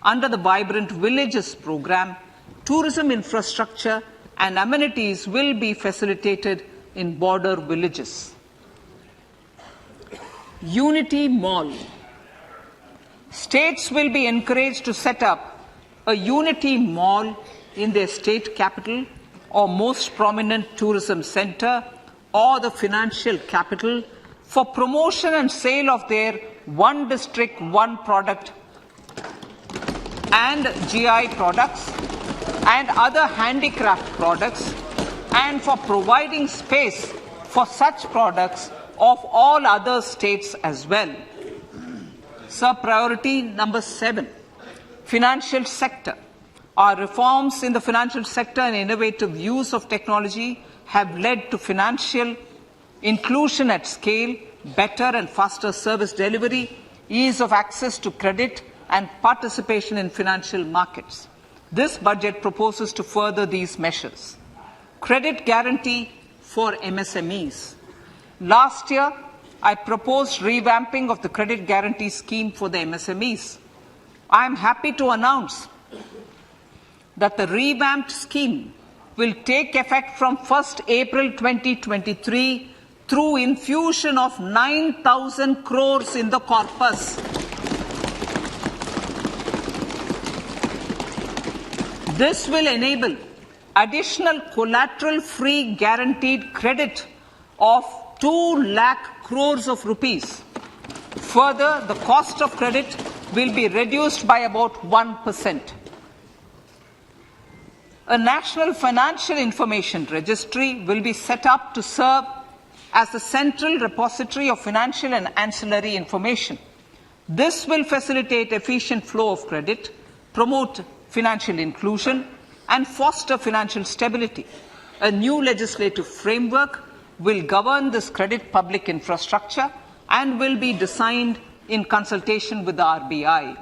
Under the Vibrant Villages program, tourism infrastructure and amenities will be facilitated in border villages. Unity Mall. States will be encouraged to set up a Unity Mall in their state capital or most prominent tourism center or the financial capital for promotion and sale of their one district, one product and GI products and other handicraft products, and for providing space for such products of all other states as well. Sir, priority number 7, financial sector. Our reforms in the financial sector and innovative use of technology have led to financial inclusion at scale, better and faster service delivery, ease of access to credit, and participation in financial markets. This budget proposes to further these measures. Credit guarantee for MSMEs. Last year, I proposed revamping of the credit guarantee scheme for the MSMEs. I am happy to announce that the revamped scheme will take effect from 1st April 2023 through infusion of 9,000 crores in the corpus. This will enable additional collateral-free guaranteed credit of 2 lakh crores of rupees. Further, the cost of credit will be reduced by about 1%. A national financial information registry will be set up to serve as the central repository of financial and ancillary information. This will facilitate efficient flow of credit, promote financial inclusion, and foster financial stability. A new legislative framework will govern this credit public infrastructure and will be designed in consultation with the RBI.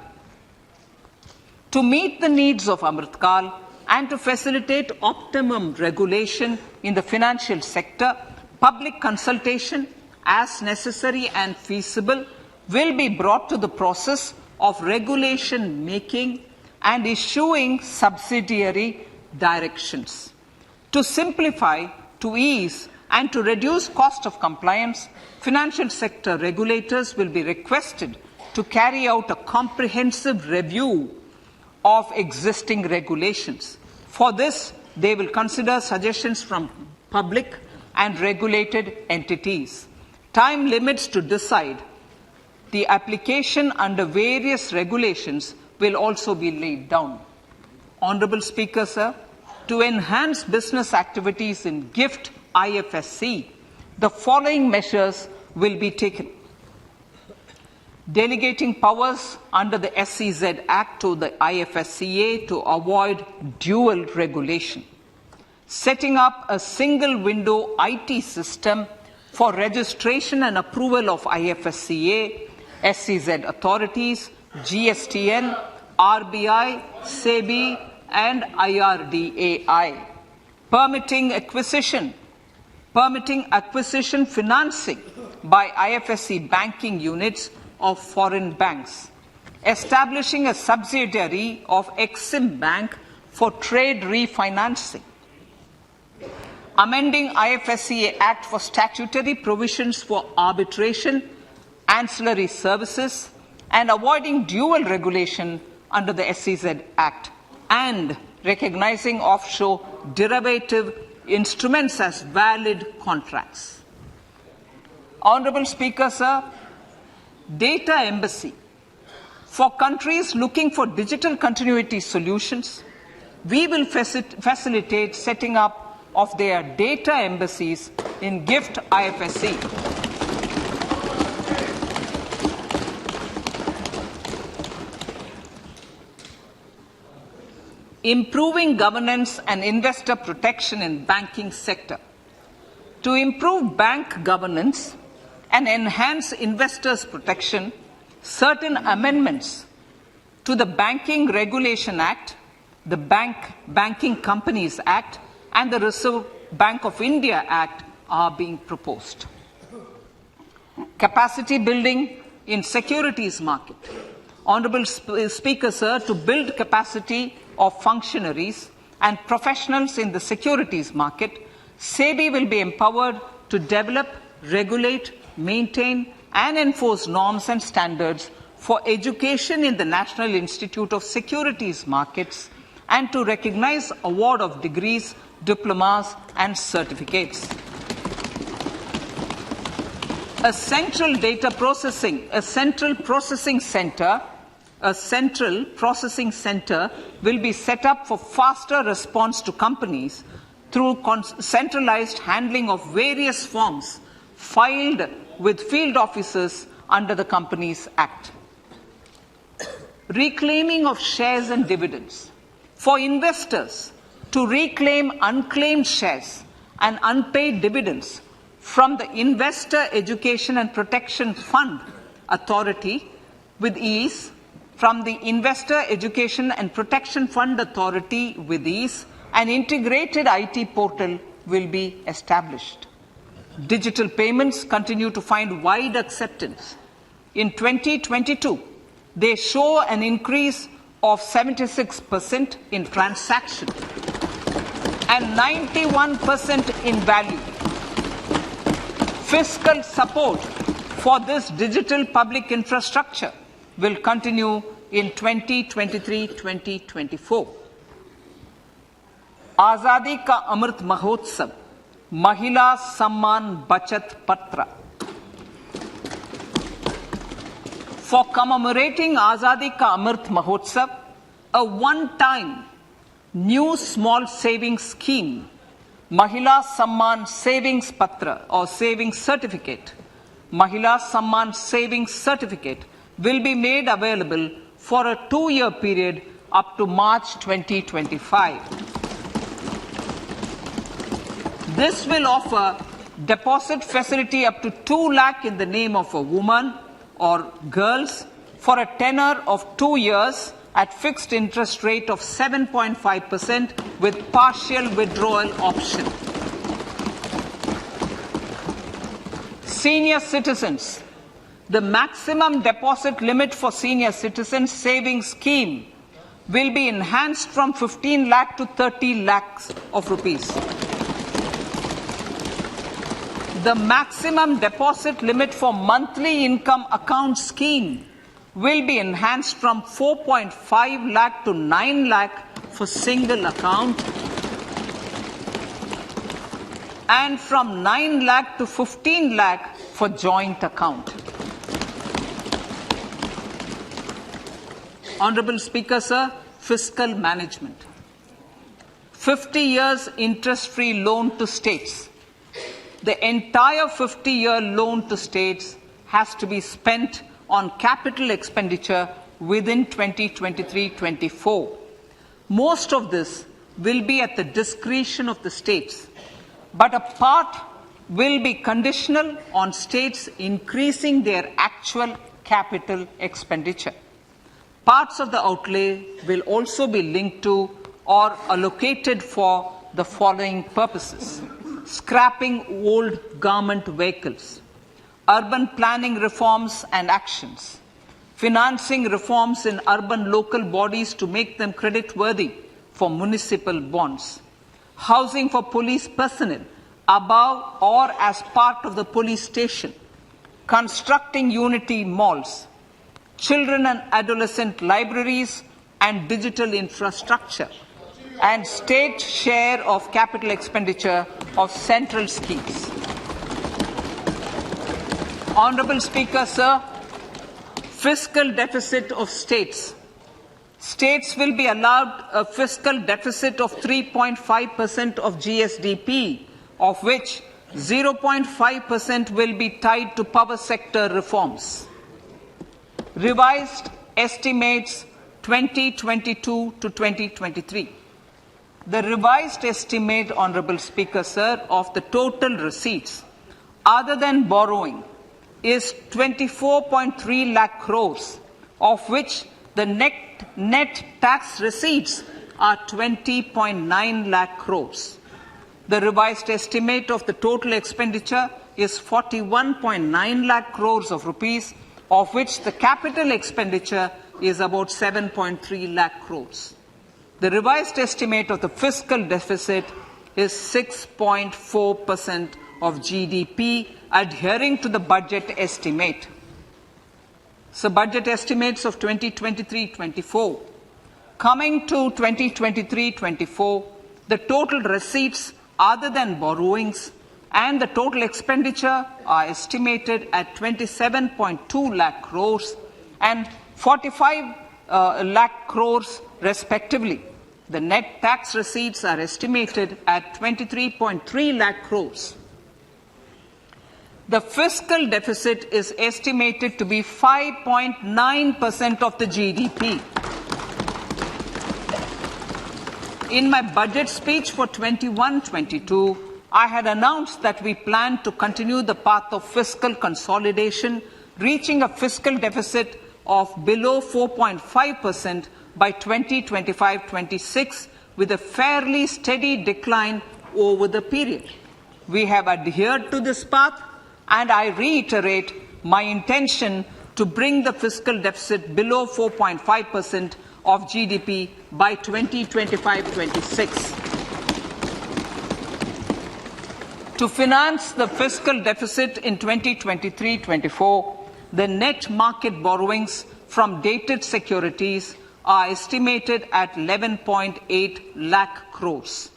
To meet the needs of Amritkal and to facilitate optimum regulation in the financial sector, public consultation, as necessary and feasible, will be brought to the process of regulation making and issuing subsidiary directions. To simplify, to ease, and to reduce cost of compliance, financial sector regulators will be requested to carry out a comprehensive review of existing regulations. For this, they will consider suggestions from public and regulated entities. Time limits to decide the application under various regulations will also be laid down. Honorable Speaker, sir, to enhance business activities in GIFT IFSC, the following measures will be taken. Delegating powers under the SEZ Act to the IFSCA to avoid dual regulation. Setting up a single window IT system for registration and approval of IFSCA, SEZ authorities, GSTN, RBI, SEBI, and IRDAI. Permitting acquisition financing by IFSC banking units of foreign banks. Establishing a subsidiary of Exim Bank for trade refinancing. Amending IFSCA Act for statutory provisions for arbitration, ancillary services, and avoiding dual regulation under the SEZ Act, and recognizing offshore derivative instruments as valid contracts. Honorable Speaker, sir, data embassy. For countries looking for digital continuity solutions, we will facilitate setting up of their data embassies in GIFT IFSC. Improving governance and investor protection in banking sector. To improve bank governance and enhance investors' protection, certain amendments to the Banking Regulation Act, the Banking Companies Act, and the Reserve Bank of India Act are being proposed. Capacity building in securities market. Honourable Speaker, sir, to build capacity of functionaries and professionals in the securities market, SEBI will be empowered to develop, regulate, maintain and enforce norms and standards for education in the National Institute of Securities Markets and to recognize award of degrees, diplomas and certificates. A central processing center will be set up for faster response to companies through centralized handling of various forms filed with field officers under the Companies Act. Reclaiming of shares and dividends. For investors to reclaim unclaimed shares and unpaid dividends from the Investor Education and Protection Fund Authority with ease, from the Investor Education and Protection Fund Authority with ease, an integrated IT portal will be established. Digital payments continue to find wide acceptance. In 2022, they show an increase of 76% in transaction and 91% in value. Fiscal support for this digital public infrastructure will continue in 2023-2024. Azadi Ka Amrit Mahotsav, Mahila Samman Bachat Patra. For commemorating Azadi Ka Amrit Mahotsav, a one-time new small savings scheme, Mahila Samman Savings Patra or Savings Certificate, Mahila Samman Savings Certificate will be made available for a 2-year period up to March 2025. This will offer deposit facility up to 2 lakh in the name of a woman or girls for a tenure of 2 years at fixed interest rate of 7.5% with partial withdrawal option. Senior citizens. The maximum deposit limit for senior citizens savings scheme will be enhanced from 15 lakh to 30 lakhs of rupees. The maximum deposit limit for monthly income account scheme will be enhanced from 4.5 lakh to 9 lakh for single account and from 9 lakh to 15 lakh for joint account. Honourable Speaker, sir, fiscal management. 50 years interest-free loan to states. The entire 50-year loan to states has to be spent on capital expenditure within 2023-24. Most of this will be at the discretion of the states, but a part will be conditional on states increasing their actual capital expenditure. Parts of the outlay will also be linked to or allocated for the following purposes: scrapping old government vehicles, urban planning reforms and actions, financing reforms in urban local bodies to make them creditworthy for municipal bonds, housing for police personnel above or as part of the police station, constructing unity malls, children and adolescent libraries and digital infrastructure, and state share of capital expenditure of central schemes. Honourable Speaker, sir, fiscal deficit of states. States will be allowed a fiscal deficit of 3.5% of GSDP, of which 0.5% will be tied to power sector reforms. Revised estimates 2022 to 2023. The revised estimate, Honourable Speaker, sir, of the total receipts other than borrowing is 24.3 lakh crores, of which the net tax receipts are 20.9 lakh crores. The revised estimate of the total expenditure is 41.9 lakh crores of rupees, of which the capital expenditure is about 7.3 lakh crores. The revised estimate of the fiscal deficit is 6.4% of GDP, adhering to the budget estimate. So budget estimates of 2023-24. Coming to 2023-24, the total receipts other than borrowings and the total expenditure are estimated at 27.2 lakh crores and 45 lakh crores respectively. The net tax receipts are estimated at 23.3 lakh crores. The fiscal deficit is estimated to be 5.9% of the GDP. In my budget speech for 21-22, I had announced that we plan to continue the path of fiscal consolidation, reaching a fiscal deficit of below 4.5% by 2025-26, with a fairly steady decline over the period. We have adhered to this path, and I reiterate my intention to bring the fiscal deficit below 4.5% of GDP by 2025-26. To finance the fiscal deficit in 2023-24, the net market borrowings from dated securities are estimated at 11.8 lakh crores.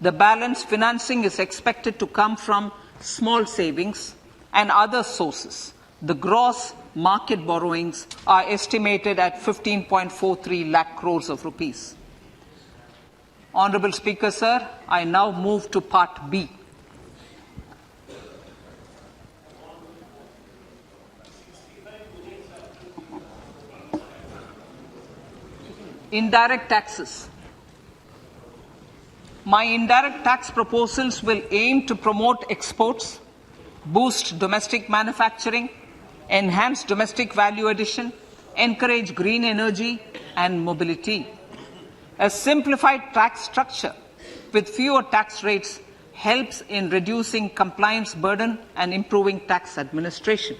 The balance financing is expected to come from small savings and other sources. The gross market borrowings are estimated at 15.43 lakh crores of rupees. Honourable Speaker, sir, I now move to Part B. Indirect taxes. My indirect tax proposals will aim to promote exports, boost domestic manufacturing, enhance domestic value addition, encourage green energy and mobility. A simplified tax structure with fewer tax rates helps in reducing compliance burden and improving tax administration.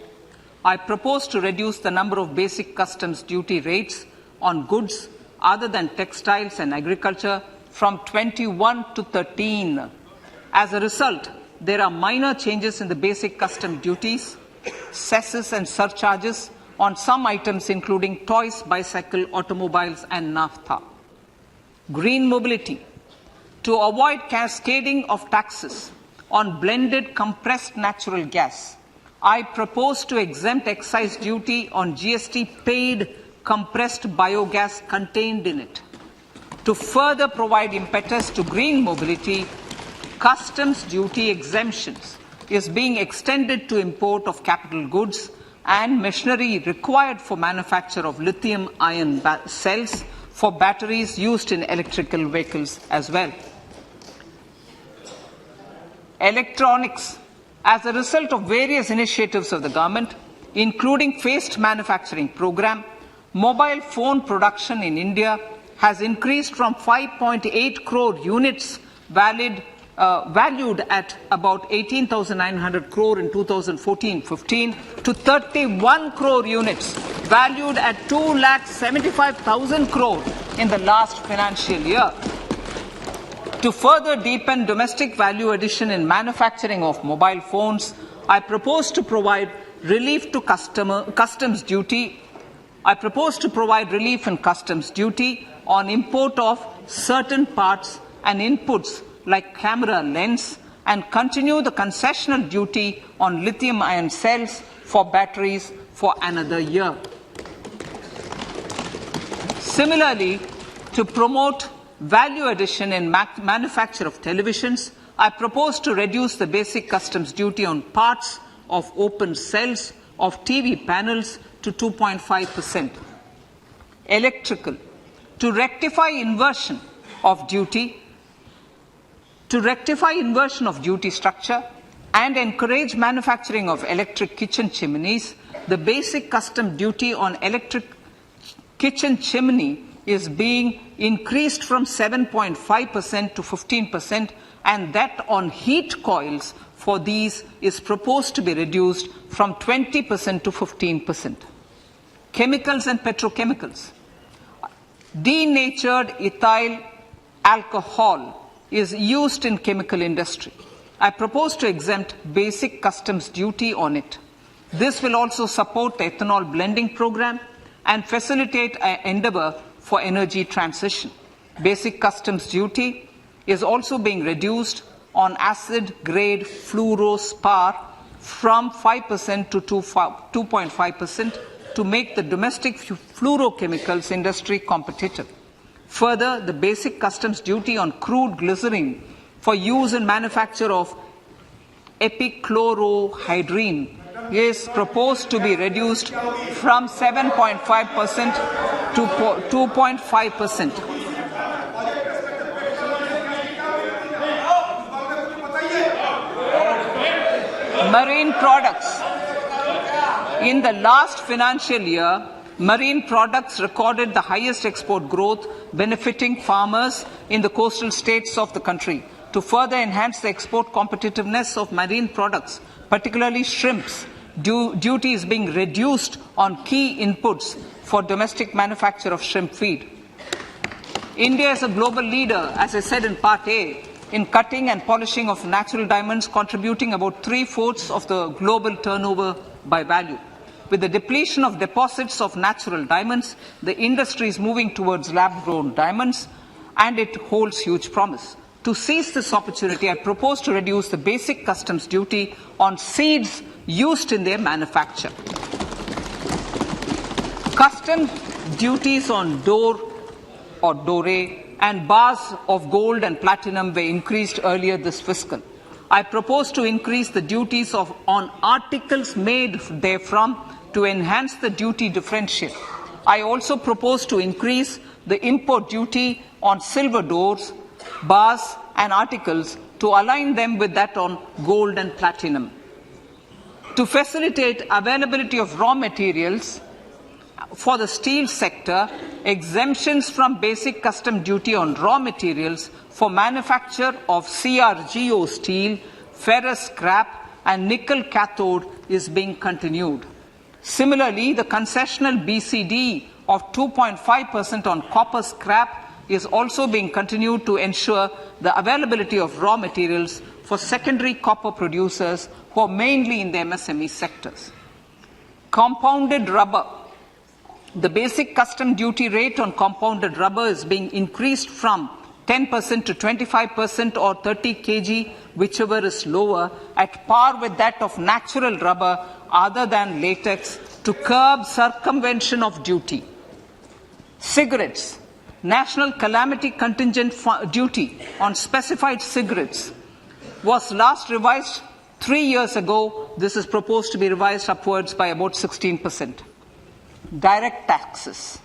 I propose to reduce the number of basic customs duty rates on goods other than textiles and agriculture from 21 to 13. As a result, there are minor changes in the basic custom duties, cesses and surcharges on some items including toys, bicycle, automobiles and naphtha. Green mobility. To avoid cascading of taxes on blended compressed natural gas, I propose to exempt excise duty on GST paid compressed biogas contained in it. To further provide impetus to green mobility, customs duty exemptions is being extended to import of capital goods and machinery required for manufacture of lithium-ion cells for batteries used in electrical vehicles as well. Electronics. As a result of various initiatives of the government, including phased manufacturing program, mobile phone production in India has increased from 5.8 crore units valued at about 18,900 crore in 2014-15 to 31 crore units valued at 2,75,000 crore in the last financial year. To further deepen domestic value addition in manufacturing of mobile phones, I propose to provide relief to customs duty. I propose to provide relief in customs duty on import of certain parts and inputs like camera lens and continue the concessional duty on lithium-ion cells for batteries for another year. Similarly, to promote value addition in manufacture of televisions, I propose to reduce the basic customs duty on parts of open cells of TV panels to 2.5%. Electrical. To rectify inversion of duty structure and encourage manufacturing of electric kitchen chimneys, the basic custom duty on electric kitchen chimney is being increased from 7.5% to 15%, and that on heat coils for these is proposed to be reduced from 20% to 15%. chemicals and petrochemicals. Denatured ethyl alcohol is used in chemical industry. I propose to exempt basic customs duty on it. This will also support the ethanol blending program and facilitate an endeavor for energy transition. Basic customs duty is also being reduced on acid-grade fluorospar from 5% to 2.5% to make the domestic fluorochemicals industry competitive. Further, the basic customs duty on crude glycerin for use in manufacture of epichlorohydrin is proposed to be reduced from 7.5% to 2.5%. Marine products. In the last financial year, marine products recorded the highest export growth, benefiting farmers in the coastal states of the country. To further enhance the export competitiveness of marine products, particularly shrimps, duty is being reduced on key inputs for domestic manufacture of shrimp feed. India is a global leader, as I said in Part A, in cutting and polishing of natural diamonds, contributing about 3/4 of the global turnover by value. With the depletion of deposits of natural diamonds, the industry is moving towards lab-grown diamonds, and it holds huge promise. To seize this opportunity, I propose to reduce the basic customs duty on seeds used in their manufacture. Customs duties on dore and bars of gold and platinum were increased earlier this fiscal. I propose to increase the duties on articles made therefrom to enhance the duty differential. I also propose to increase the import duty on silver doors, bars and articles to align them with that on gold and platinum. To facilitate availability of raw materials for the steel sector, exemptions from basic custom duty on raw materials for manufacture of CRGO steel, ferrous scrap and nickel cathode is being continued. Similarly, the concessional BCD of 2.5% on copper scrap is also being continued to ensure the availability of raw materials for secondary copper producers who are mainly in the MSME sectors. Compounded rubber. The basic custom duty rate on compounded rubber is being increased from 10% to 25% or 30 kg, whichever is lower, at par with that of natural rubber other than latex, to curb circumvention of duty. Cigarettes. National calamity contingent duty on specified cigarettes was last revised 3 years ago. This is proposed to be revised upwards by about 16%. Direct taxes.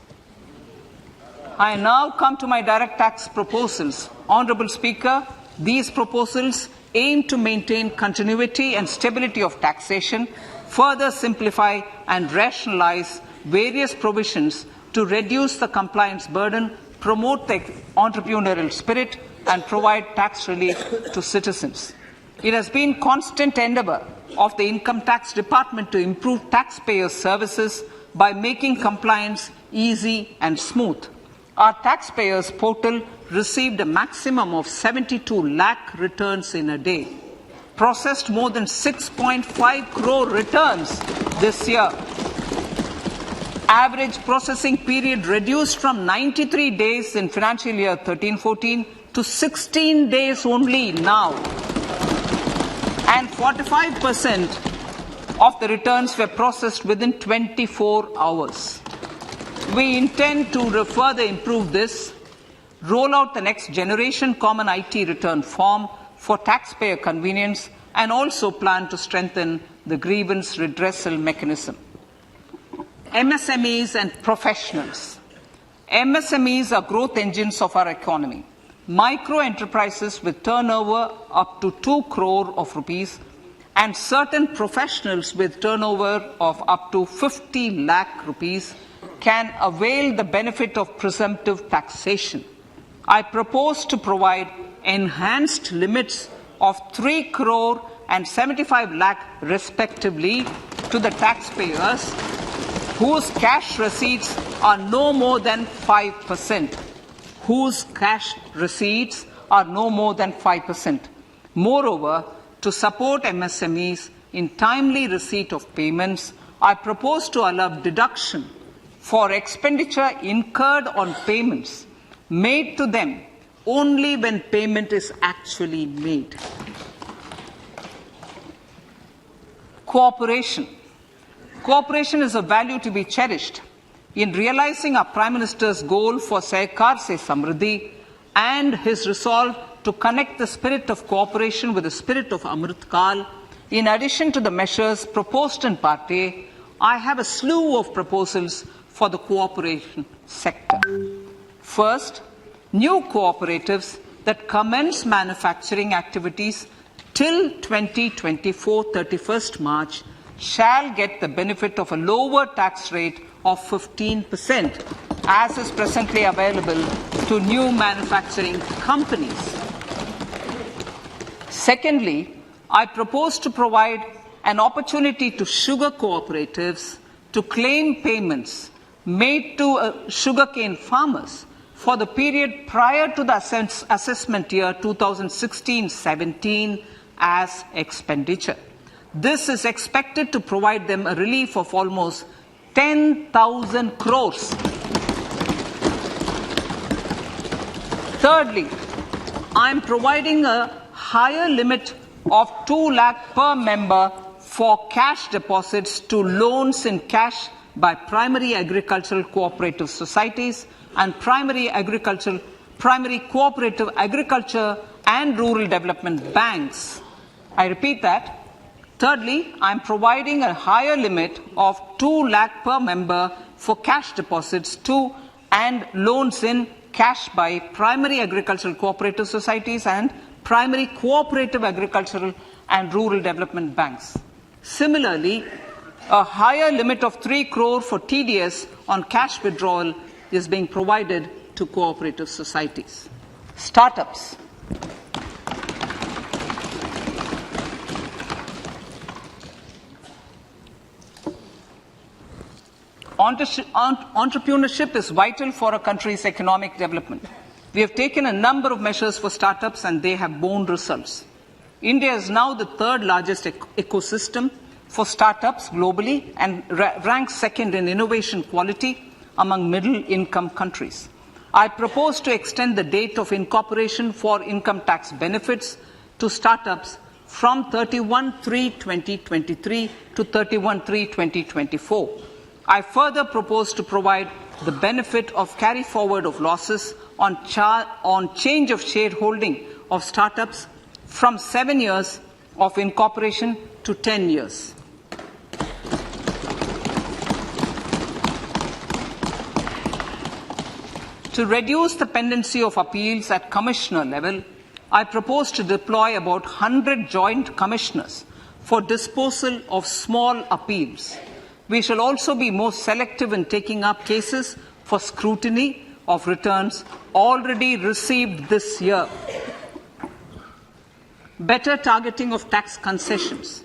I now come to my direct tax proposals. Honourable Speaker, these proposals aim to maintain continuity and stability of taxation, further simplify and rationalise various provisions to reduce the compliance burden, promote the entrepreneurial spirit and provide tax relief to citizens. It has been constant endeavour of the Income Tax Department to improve taxpayers' services by making compliance easy and smooth. Our taxpayers portal received a maximum of 72 lakh returns in a day, processed more than 6.5 crore returns this year. Average processing period reduced from 93 days in financial year 13-14 to 16 days only now. And 45% of the returns were processed within 24 hours. We intend to further improve this, roll out the next generation common IT return form for taxpayer convenience, and also plan to strengthen the grievance redressal mechanism. MSMEs and professionals. MSMEs are growth engines of our economy. Micro enterprises with turnover up to 2 crore of rupees and certain professionals with turnover of up to 50 lakh rupees can avail the benefit of presumptive taxation. I propose to provide enhanced limits of 3 crore and 75 lakh respectively to the taxpayers whose cash receipts are no more than 5%. Whose cash receipts are no more than 5%. Moreover, to support MSMEs in timely receipt of payments, I propose to allow deduction for expenditure incurred on payments made to them only when payment is actually made. Cooperation. Cooperation is a value to be cherished. In realizing our Prime Minister's goal for Sehkar Se Samriddhi and his resolve to connect the spirit of cooperation with the spirit of Amrit Kal, in addition to the measures proposed in Part A, I have a slew of proposals for the cooperation sector. First, new cooperatives that commence manufacturing activities till 2024, 31st March, shall get the benefit of a lower tax rate of 15%, as is presently available to new manufacturing companies. Secondly, I propose to provide an opportunity to sugar cooperatives to claim payments made to sugarcane farmers for the period prior to the assessment year 2016-17 as expenditure. This is expected to provide them a relief of almost 10,000 crores. Thirdly, I am providing a higher limit of 2 lakh per member for cash deposits to loans in cash by primary agricultural cooperative societies and primary cooperative agriculture and rural development banks. I repeat that. Thirdly, I am providing a higher limit of 2 lakh per member for cash deposits to and loans in cash by primary agricultural cooperative societies and primary cooperative agricultural and rural development banks. Similarly, a higher limit of 3 crore for TDS on cash withdrawal is being provided to cooperative societies. Startups. Entrepreneurship is vital for a country's economic development. We have taken a number of measures for startups and they have borne results. India is now the third largest ecosystem for startups globally and ranks second in innovation quality among middle-income countries. I propose to extend the date of incorporation for income tax benefits to startups from 31/3/2023 to 31/3/2024. I further propose to provide the benefit of carry forward of losses on change of shareholding of startups from 7 years of incorporation to 10 years. To reduce the pendency of appeals at commissioner level, I propose to deploy about 100 joint commissioners for disposal of small appeals. We shall also be more selective in taking up cases for scrutiny of returns already received this year. Better targeting of tax concessions.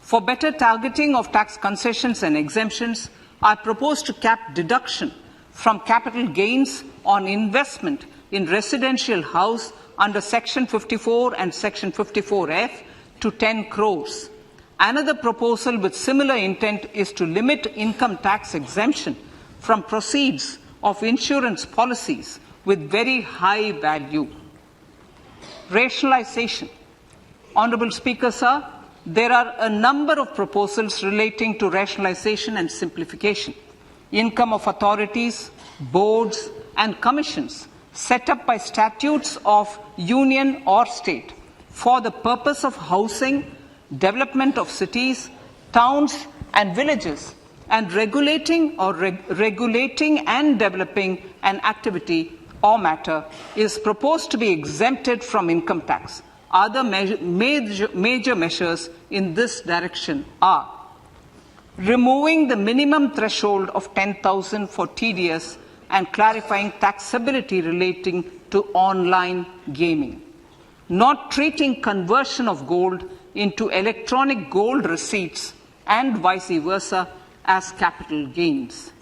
For better targeting of tax concessions and exemptions, I propose to cap deduction from capital gains on investment in residential house under Section 54 and Section 54F to 10 crores. Another proposal with similar intent is to limit income tax exemption from proceeds of insurance policies with very high value. Rationalization. Honourable Speaker, sir, there are a number of proposals relating to rationalization and simplification. Income of authorities, boards and commissions set up by statutes of union or state for the purpose of housing, development of cities, towns and villages, and regulating and developing an activity or matter is proposed to be exempted from income tax. Other major measures in this direction are removing the minimum threshold of 10,000 for TDS and clarifying taxability relating to online gaming, not treating conversion of gold into electronic gold receipts and vice versa as capital gains,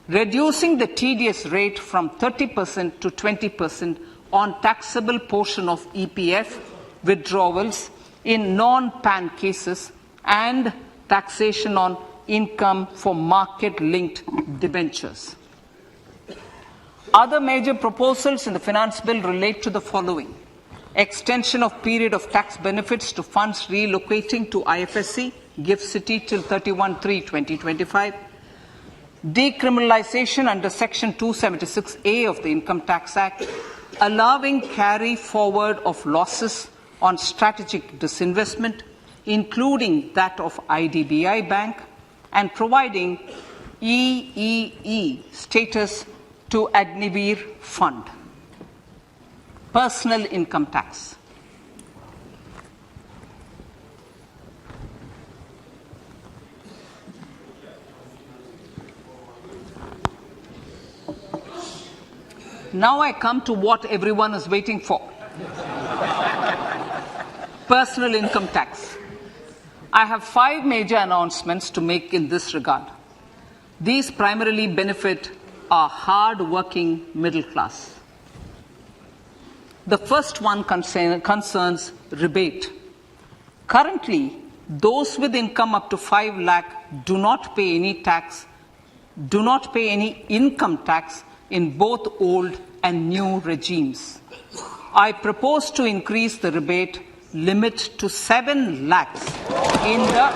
reducing the TDS rate from 30% to 20% on taxable portion of EPF withdrawals in non-PAN cases, and taxation on income for market-linked debentures. Other major proposals in the finance bill relate to the following: extension of period of tax benefits to funds relocating to IFSC, GIFT City till 31/3/2025, decriminalization under Section 276A of the Income Tax Act, allowing carry forward of losses on strategic disinvestment, including that of IDBI Bank, and providing EEE status to Agnivir Fund. Personal income tax. Now I come to what everyone is waiting for. Personal income tax. I have 5 major announcements to make in this regard. These primarily benefit our hard-working middle class. The first one concerns rebate. Currently, those with income up to 5 lakh do not pay any income tax in both old and new regimes. I propose to increase the rebate limit to 7 lakhs in the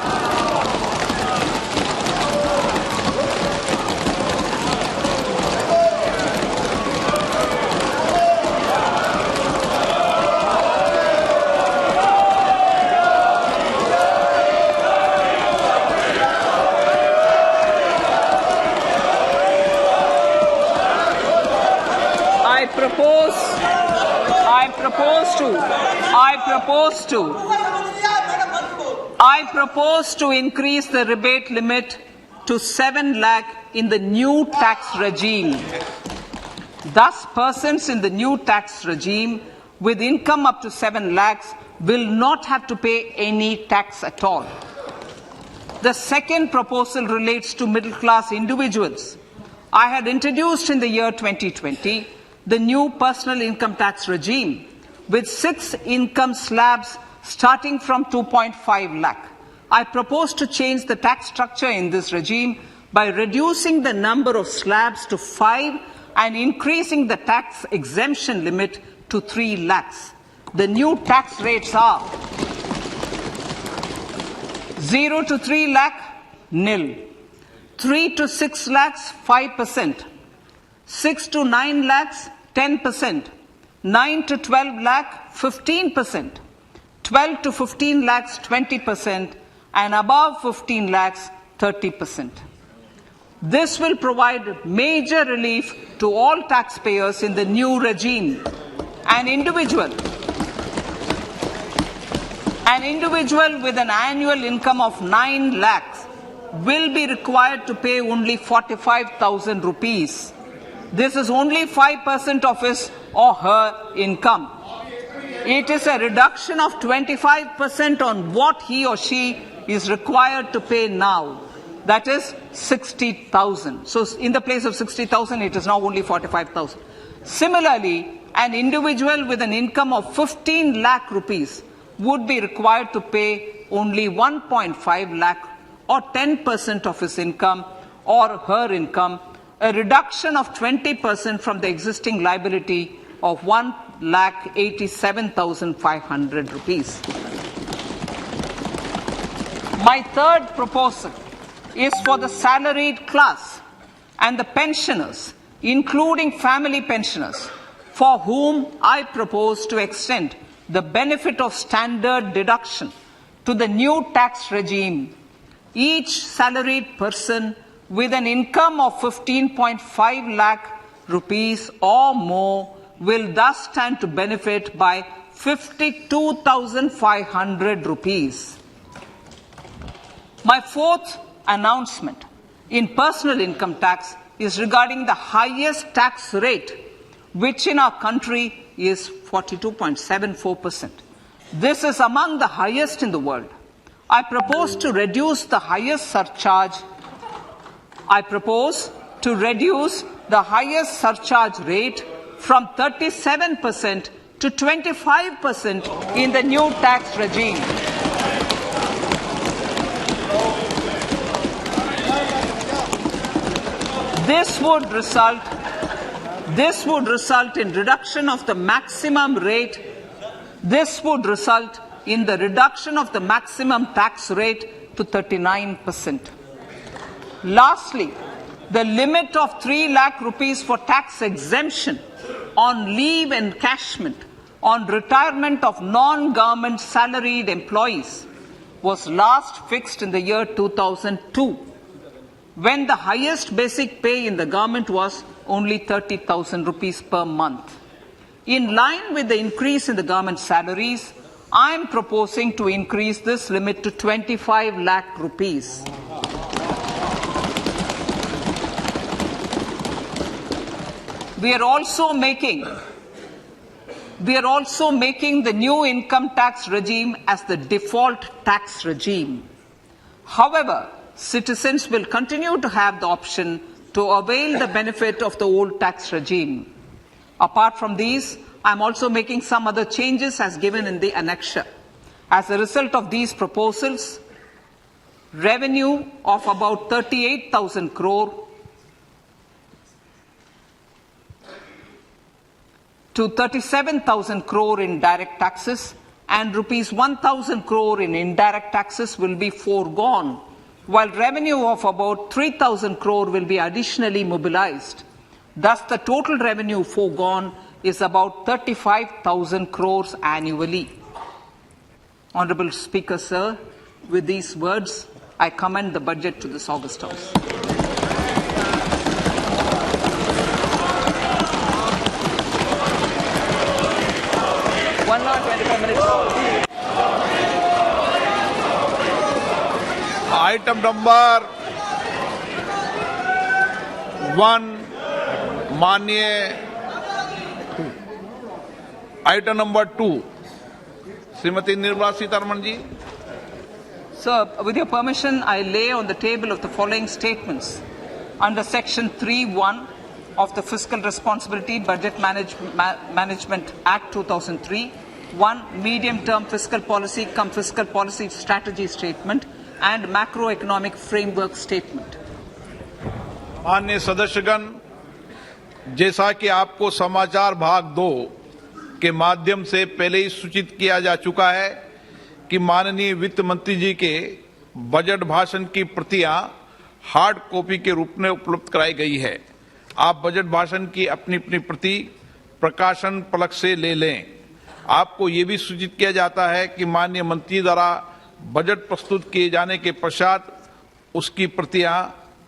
I propose to increase the rebate limit to 7 lakh in the new tax regime. Thus, persons in the new tax regime with income up to 7 lakhs will not have to pay any tax at all. The second proposal relates to middle-class individuals. I had introduced in the year 2020 the new personal income tax regime with 6 income slabs starting from 2.5 lakh. I propose to change the tax structure in this regime by reducing the number of slabs to 5 and increasing the tax exemption limit to 3 lakhs. The new tax rates are 0 to 3 lakh, nil; 3 to 6 lakhs, 5%; 6 to 9 lakhs, 10%; 9 to 12 lakh, 15%; 12 to 15 lakhs, 20%; and above 15 lakhs, 30%. This will provide major relief to all taxpayers in the new regime. An individual with an annual income of 9 lakhs will be required to pay only 45,000 rupees. This is only 5% of his or her income. It is a reduction of 25% on what he or she is required to pay now. That is 60,000. So in the place of 60,000, it is now only 45,000. Similarly, an individual with an income of 15 lakh rupees would be required to pay only 1.5 lakh or 10% of his income or her income, a reduction of 20% from the existing liability of 1,87,500 rupees. My third proposal is for the salaried class and the pensioners, including family pensioners, for whom I propose to extend the benefit of standard deduction to the new tax regime. Each salaried person with an income of 15.5 lakh rupees or more will thus stand to benefit by 52,500 rupees. My fourth announcement in personal income tax is regarding the highest tax rate, which in our country is 42.74%. This is among the highest in the world. I propose to reduce the highest surcharge I propose to reduce the highest surcharge rate from 37% to 25% in the new tax regime. This would result in reduction of the maximum rate. This would result in the reduction of the maximum tax rate to 39%. Lastly, the limit of 3 lakh rupees for tax exemption on leave encashment on retirement of non-government salaried employees was last fixed in the year 2002, when the highest basic pay in the government was only 30,000 rupees per month. In line with the increase in the government salaries, I am proposing to increase this limit to 25 lakh rupees. We are also making the new income tax regime as the default tax regime. However, citizens will continue to have the option to avail the benefit of the old tax regime. Apart from these, I am also making some other changes as given in the annexure. As a result of these proposals, revenue of about 38,000 crore to 37,000 crore in direct taxes and rupees 1,000 crore in indirect taxes will be foregone, while revenue of about 3,000 crore will be additionally mobilized. Thus, the total revenue foregone is about 35,000 crores annually. Honorable Speaker, sir, with these words, I commend the budget to this August House. Item number 1 माननीय item number 2 Shrimati Nirmala Sitharaman ji. Sir, with your permission, I lay on the table of the following statements. Under Section 3(1) of the Fiscal Responsibility Budget Management Act 2003, 1. Medium-term fiscal policy cum fiscal policy strategy statement and macroeconomic framework statement. माननीय सदस्यगण, जैसा कि आपको समाचार भाग 2 के माध्यम से पहले ही सूचित किया जा चुका है कि माननीय वित्त मंत्री जी के बजट भाषण की प्रतियां हार्ड कॉपी के रूप में उपलब्ध कराई गई है. आप बजट भाषण की अपनी अपनी प्रति प्रकाशन पलक से ले लें. आपको ये भी सूचित किया जाता है कि माननीय मंत्री द्वारा बजट प्रस्तुत किए जाने के पश्चात उसकी प्रतियां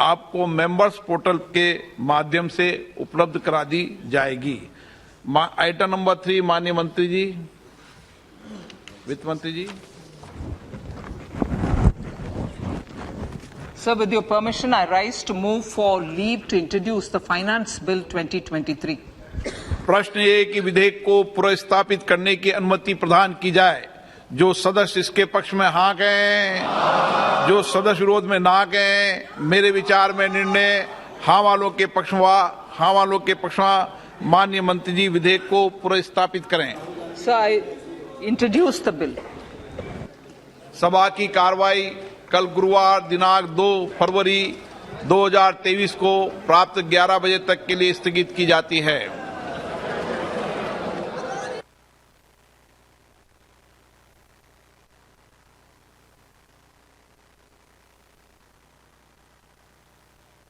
आपको मेंबर्स पोर्टल के माध्यम से उपलब्ध करा दी जाएगी. आइटम नंबर 3 माननीय मंत्री जी, वित्त मंत्री जी. Sir, with your permission, I rise to move for leave to introduce the Finance Bill 2023. प्रश्न ये कि विधेयक को पुनर्स्थापित करने की अनुमति प्रदान की जाए. जो सदस्य इसके पक्ष में हाँ कहें, जो सदस्य विरोध में ना कहें. मेरे विचार में निर्णय हाँ वालों के पक्ष में. माननीय मंत्री जी विधेयक को पुनर्स्थापित करें. Sir, I introduce the bill. सभा की कार्रवाई कल गुरुवार दिनांक 2 फरवरी 2023 को प्राप्त 11 बजे तक के लिए स्थगित की जाती है.